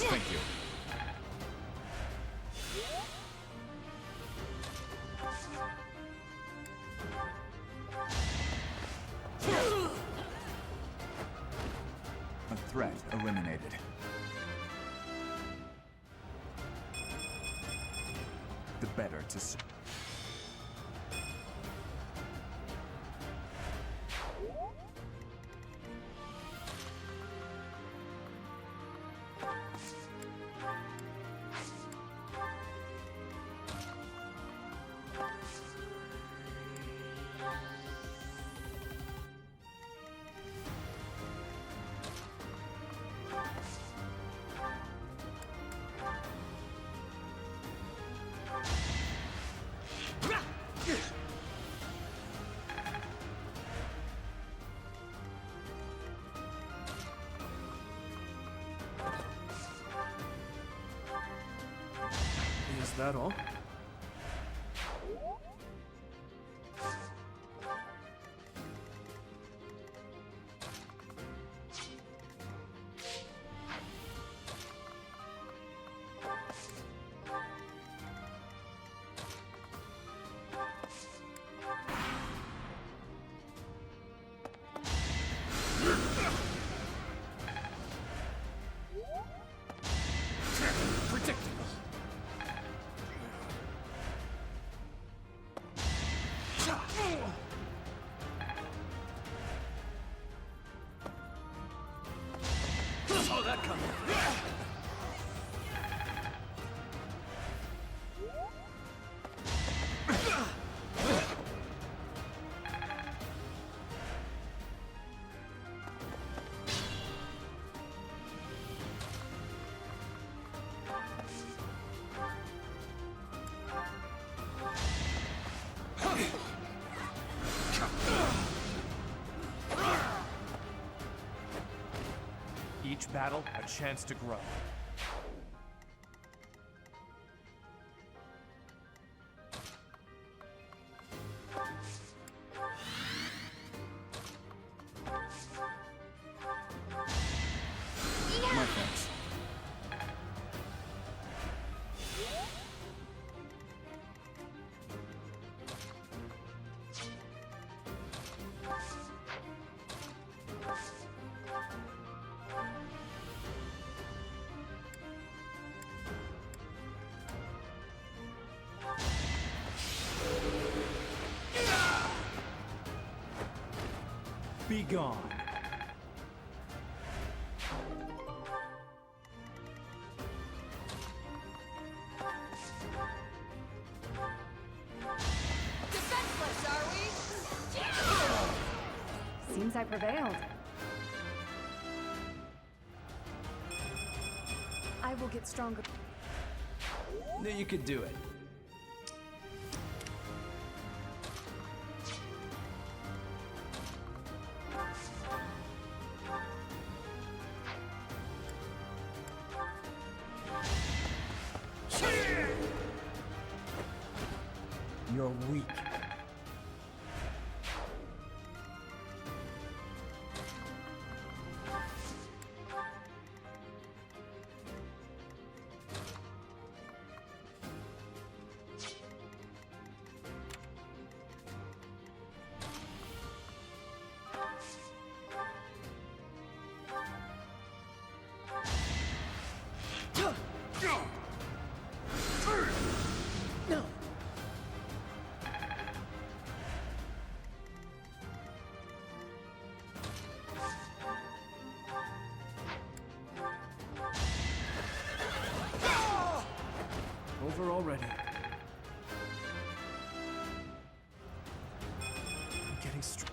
Thank you. A threat eliminated. The better to... Is that all? Predictable. Each battle, a chance to grow. My thanks. Be gone. Defenseless, are we? Seems I prevailed. I will get stronger. Knew you could do it. You're weak. No. Over already. I'm getting strong.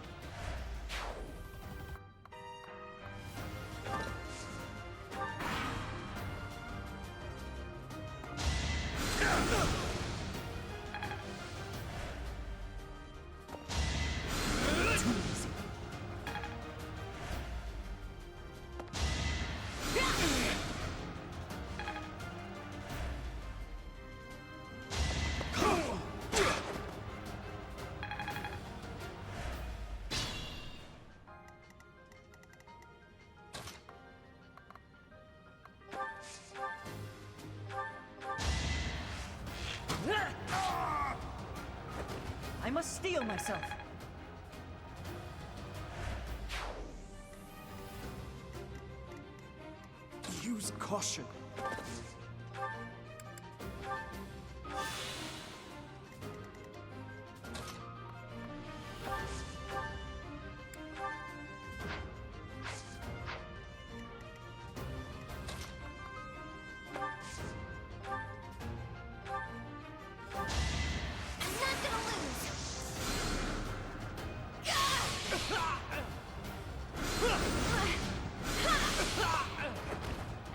I must steel myself. Use caution.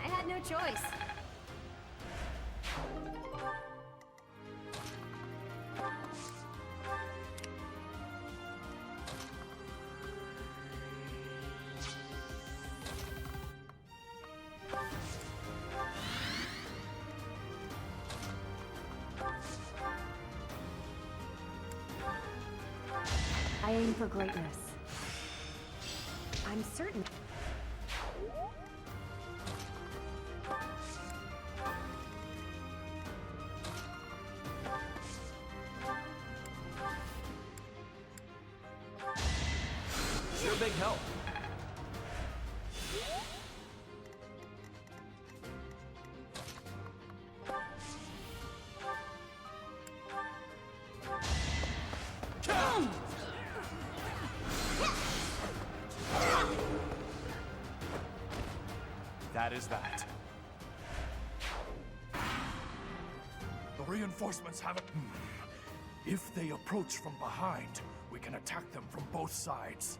I had no choice. I aim for greatness. I'm certain. You're a big help. That is that. The reinforcements haven't. If they approach from behind, we can attack them from both sides.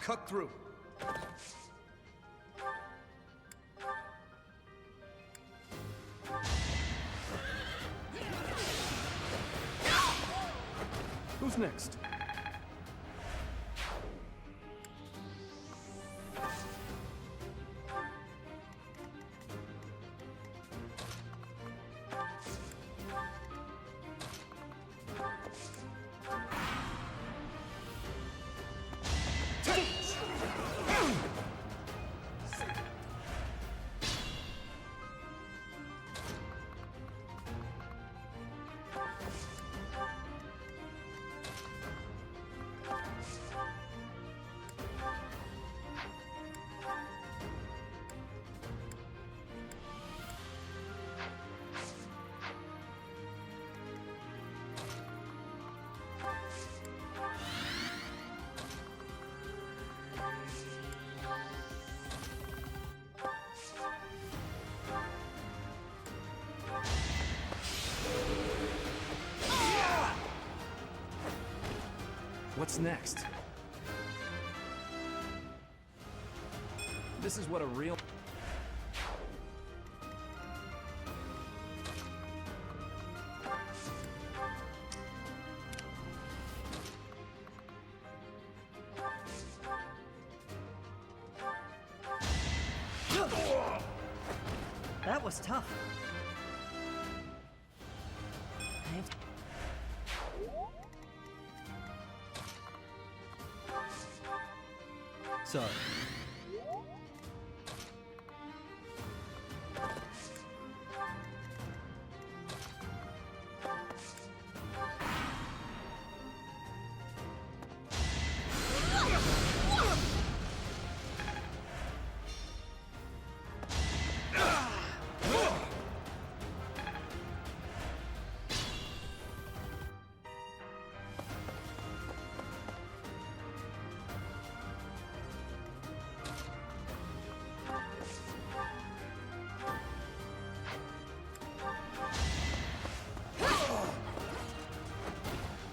cut through. Who's next? What's next? This is what a real... That was tough. Sorry.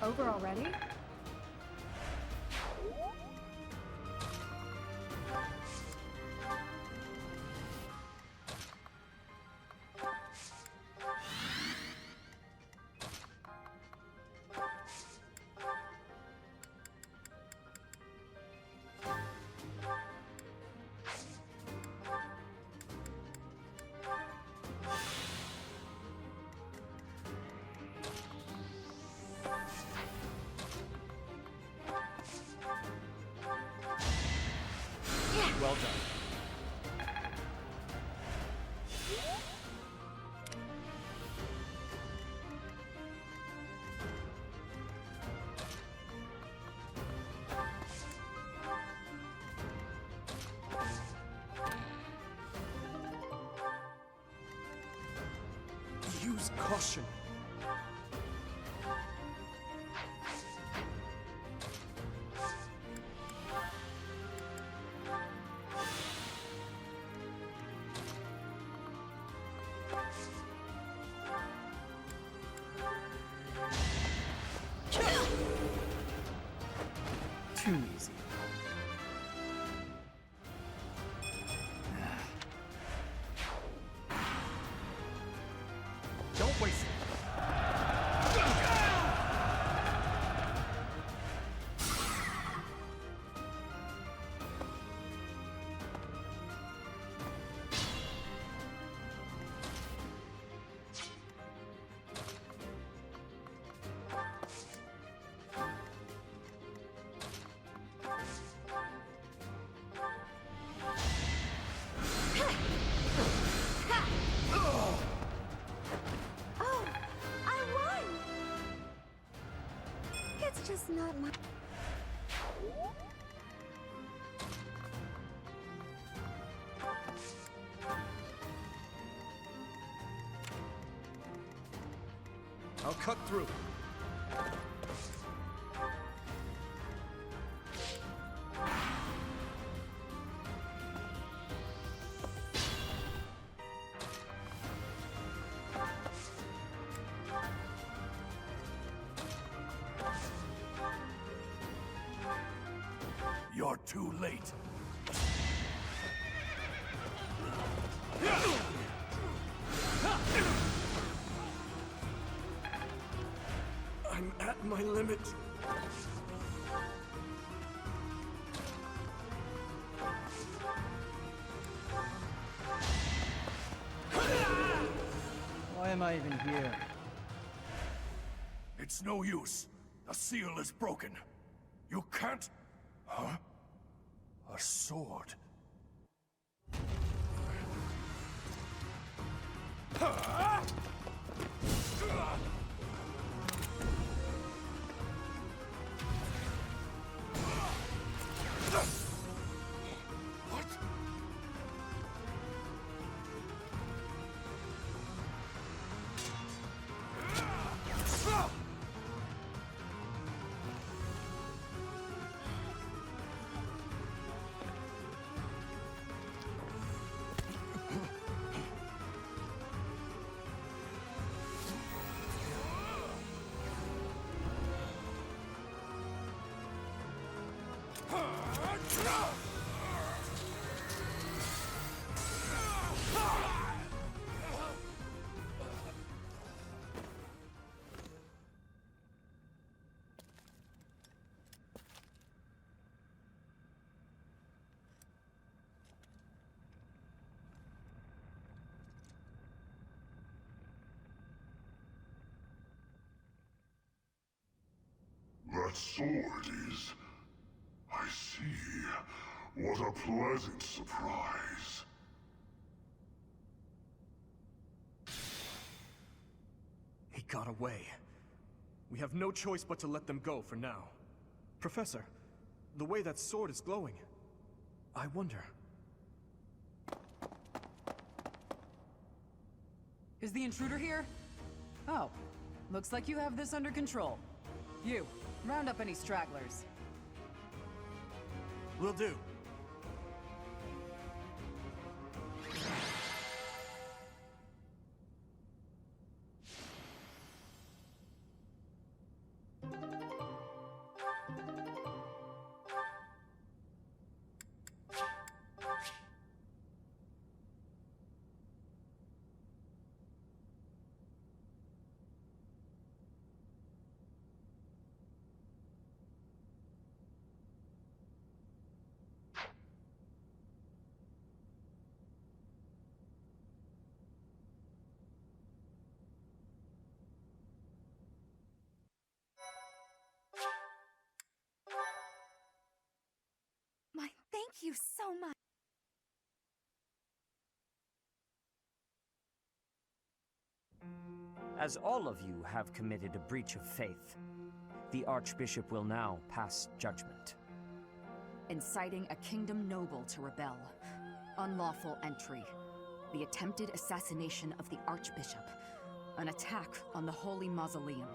Over already? Well done. Use caution. Too easy. Don't waste it. Oh, I won! It's just not my... I'll cut through. Your too late. I'm at my limit. Why am I even here? It's no use. The seal is broken. You can't... Huh? A sword. What? That sword is... I see. What a pleasant surprise. He got away. We have no choice but to let them go for now. Professor, the way that sword is glowing, I wonder... Is the intruder here? Oh, looks like you have this under control. You, round up any stragglers. Will do. Thank you so much. As all of you have committed a breach of faith, the Archbishop will now pass judgment. Inciting a kingdom noble to rebel. Unlawful entry. The attempted assassination of the Archbishop. An attack on the Holy Mausoleum.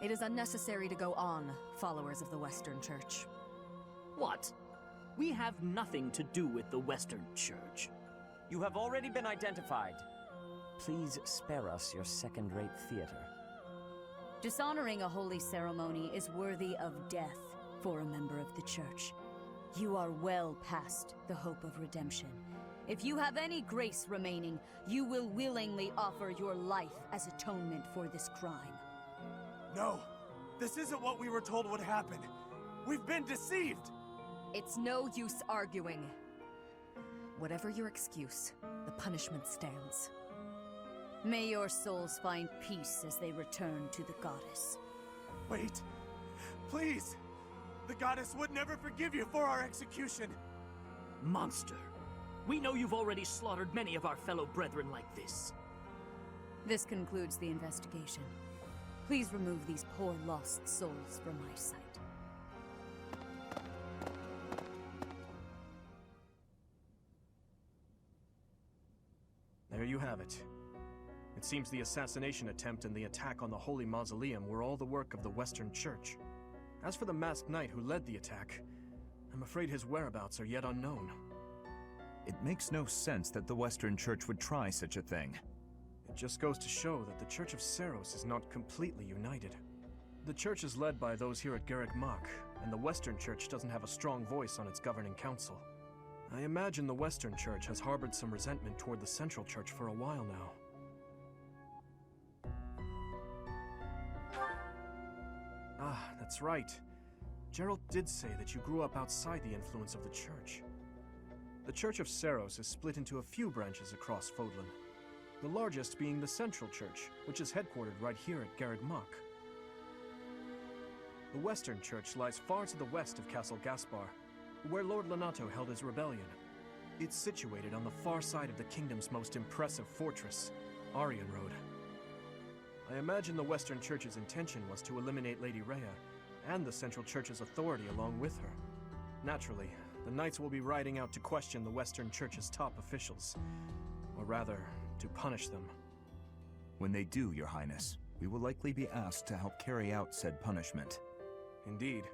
It is unnecessary to go on, followers of the Western Church. What? We have nothing to do with the Western Church. You have already been identified. Please spare us your second-rate theater. Dishonoring a holy ceremony is worthy of death for a member of the Church. You are well past the hope of redemption. If you have any grace remaining, you will willingly offer your life as atonement for this crime. No! This isn't what we were told would happen! We've been deceived! It's no use arguing. Whatever your excuse, the punishment stands. May your souls find peace as they return to the goddess. Wait! Please! The goddess would never forgive you for our execution! Monster! We know you've already slaughtered many of our fellow brethren like this. This concludes the investigation. Please remove these poor lost souls from my sight. There you have it. It seems the assassination attempt and the attack on the Holy Mausoleum were all the work of the Western Church. As for the masked knight who led the attack, I'm afraid his whereabouts are yet unknown. It makes no sense that the Western Church would try such a thing. It just goes to show that the Church of Seiros is not completely united. The Church is led by those here at Garreg Mach, and the Western Church doesn't have a strong voice on its governing council. I imagine the Western Church has harbored some resentment toward the Central Church for a while now. Ah, that's right. Gerald did say that you grew up outside the influence of the Church. The Church of Seiros is split into a few branches across Fodlan, the largest being the Central Church, which is headquartered right here at Garreg Mach. The Western Church lies far to the west of Castle Gaspar, where Lord Lonato held his rebellion. It's situated on the far side of the kingdom's most impressive fortress, Aryan Road. I imagine the Western Church's intention was to eliminate Lady Rhea, and the Central Church's authority along with her. Naturally, the Knights will be riding out to question the Western Church's top officials, or rather, to punish them. When they do, Your Highness, we will likely be asked to help carry out said punishment. Indeed.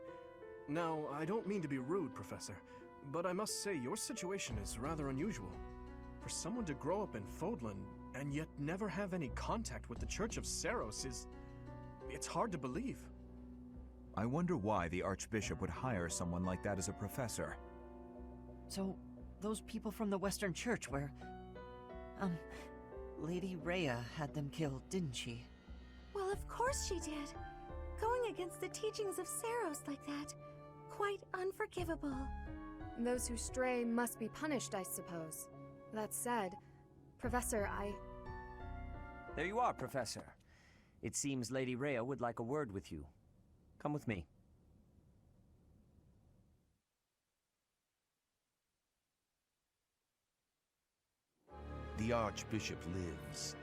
Now, I don't mean to be rude, Professor, but I must say your situation is rather unusual. For someone to grow up in Fodlan and yet never have any contact with the Church of Seiros it's hard to believe. I wonder why the Archbishop would hire someone like that as a professor. So, those people from the Western Church where... Lady Rhea had them killed, didn't she? Well, of course she did. Going against the teachings of Seiros like that, quite unforgivable. Those who stray must be punished, I suppose. That said, Professor, There you are, Professor. It seems Lady Rhea would like a word with you. Come with me. The Archbishop lives.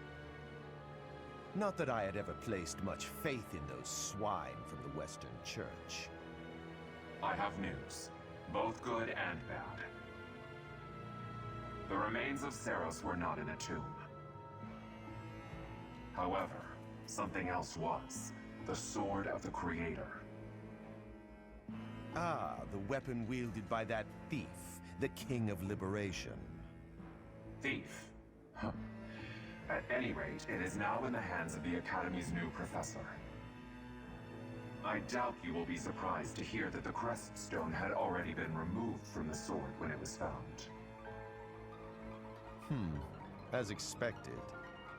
Not that I had ever placed much faith in those swine from the Western Church. I have news, both good and bad. The remains of Seiros were not in a tomb. However, something else was. The Sword of the Creator. Ah, the weapon wielded by that thief, the King of Liberation. Thief? Huh. At any rate, it is now in the hands of the Academy's new professor. I doubt you will be surprised to hear that the crest stone had already been removed from the sword when it was found. As expected.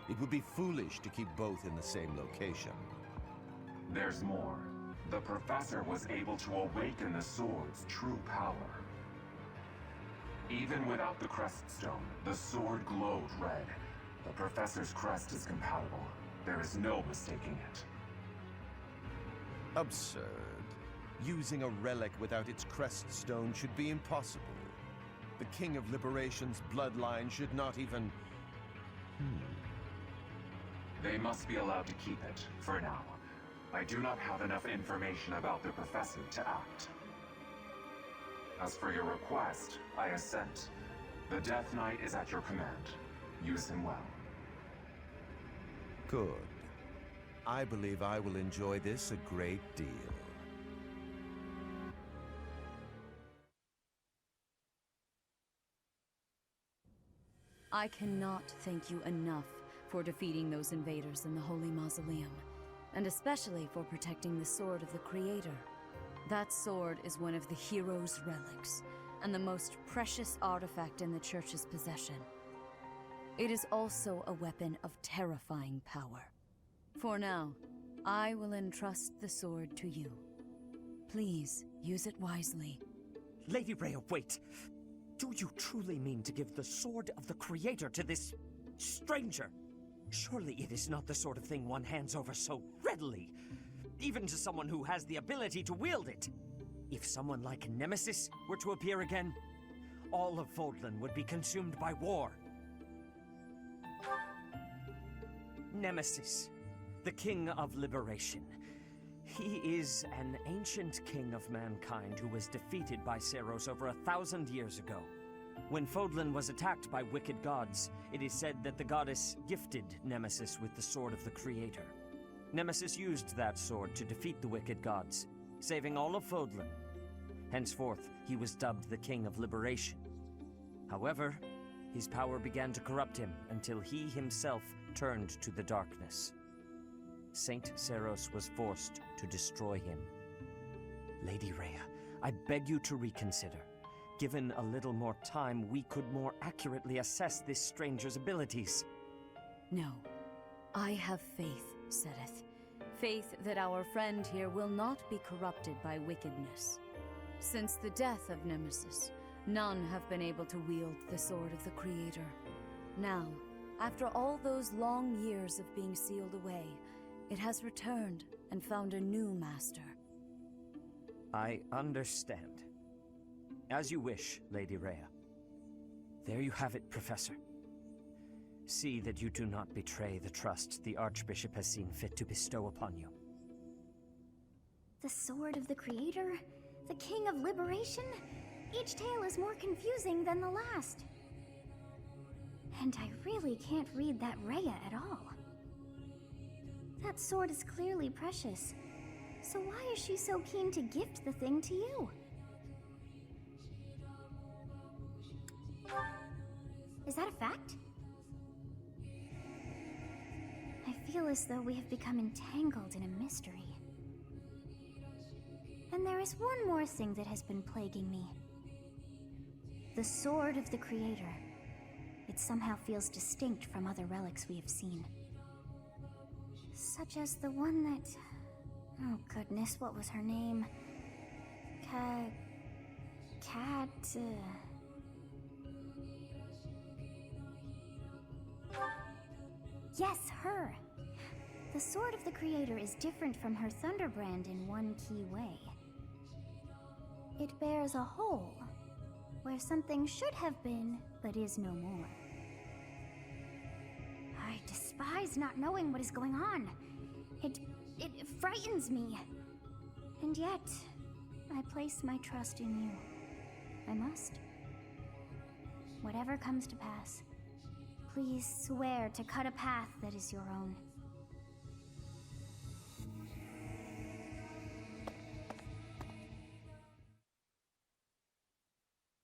It would be foolish to keep both in the same location. There's more. The professor was able to awaken the sword's true power. Even without the crest stone, the sword glowed red. The professor's crest is compatible. There is no mistaking it. Absurd. Using a relic without its crest stone should be impossible. The King of Liberation's bloodline should not even... They must be allowed to keep it, for now. I do not have enough information about the professor to act. As for your request, I assent. The Death Knight is at your command. Use him well. Good. I believe I will enjoy this a great deal. I cannot thank you enough for defeating those invaders in the Holy Mausoleum, and especially for protecting the Sword of the Creator. That sword is one of the hero's relics, and the most precious artifact in the Church's possession. It is also a weapon of terrifying power. For now, I will entrust the sword to you. Please, use it wisely. Lady Rhea, wait! Do you truly mean to give the Sword of the Creator to this... stranger? Surely it is not the sort of thing one hands over so readily, even to someone who has the ability to wield it. If someone like Nemesis were to appear again, all of Fodlan would be consumed by war. Nemesis, the King of Liberation. He is an ancient king of mankind who was defeated by Seiros over 1,000 years ago. When Fodlan was attacked by wicked gods, it is said that the goddess gifted Nemesis with the Sword of the Creator. Nemesis used that sword to defeat the wicked gods, saving all of Fodlan. Henceforth, he was dubbed the King of Liberation. However, his power began to corrupt him until he himself turned to the darkness. Saint Seiros was forced to destroy him. Lady Rhea, I beg you to reconsider. Given a little more time, we could more accurately assess this stranger's abilities. No. I have faith, Sereth. Faith that our friend here will not be corrupted by wickedness. Since the death of Nemesis, none have been able to wield the Sword of the Creator. Now, after all those long years of being sealed away, it has returned and found a new master. I understand. As you wish, Lady Rhea. There you have it, Professor. See that you do not betray the trust the Archbishop has seen fit to bestow upon you. The Sword of the Creator? The King of Liberation? Each tale is more confusing than the last. And I really can't read that Rhea at all. That sword is clearly precious. So why is she so keen to gift the thing to you? Is that a fact? I feel as though we have become entangled in a mystery. And there is one more thing that has been plaguing me. The Sword of the Creator. It somehow feels distinct from other relics we have seen. Such as the one that... Oh goodness, what was her name? Yes, her! The Sword of the Creator is different from her Thunderbrand in one key way. It bears a hole, where something should have been, but is no more. I despise not knowing what is going on. It frightens me. And yet, I place my trust in you. I must. Whatever comes to pass, please swear to cut a path that is your own.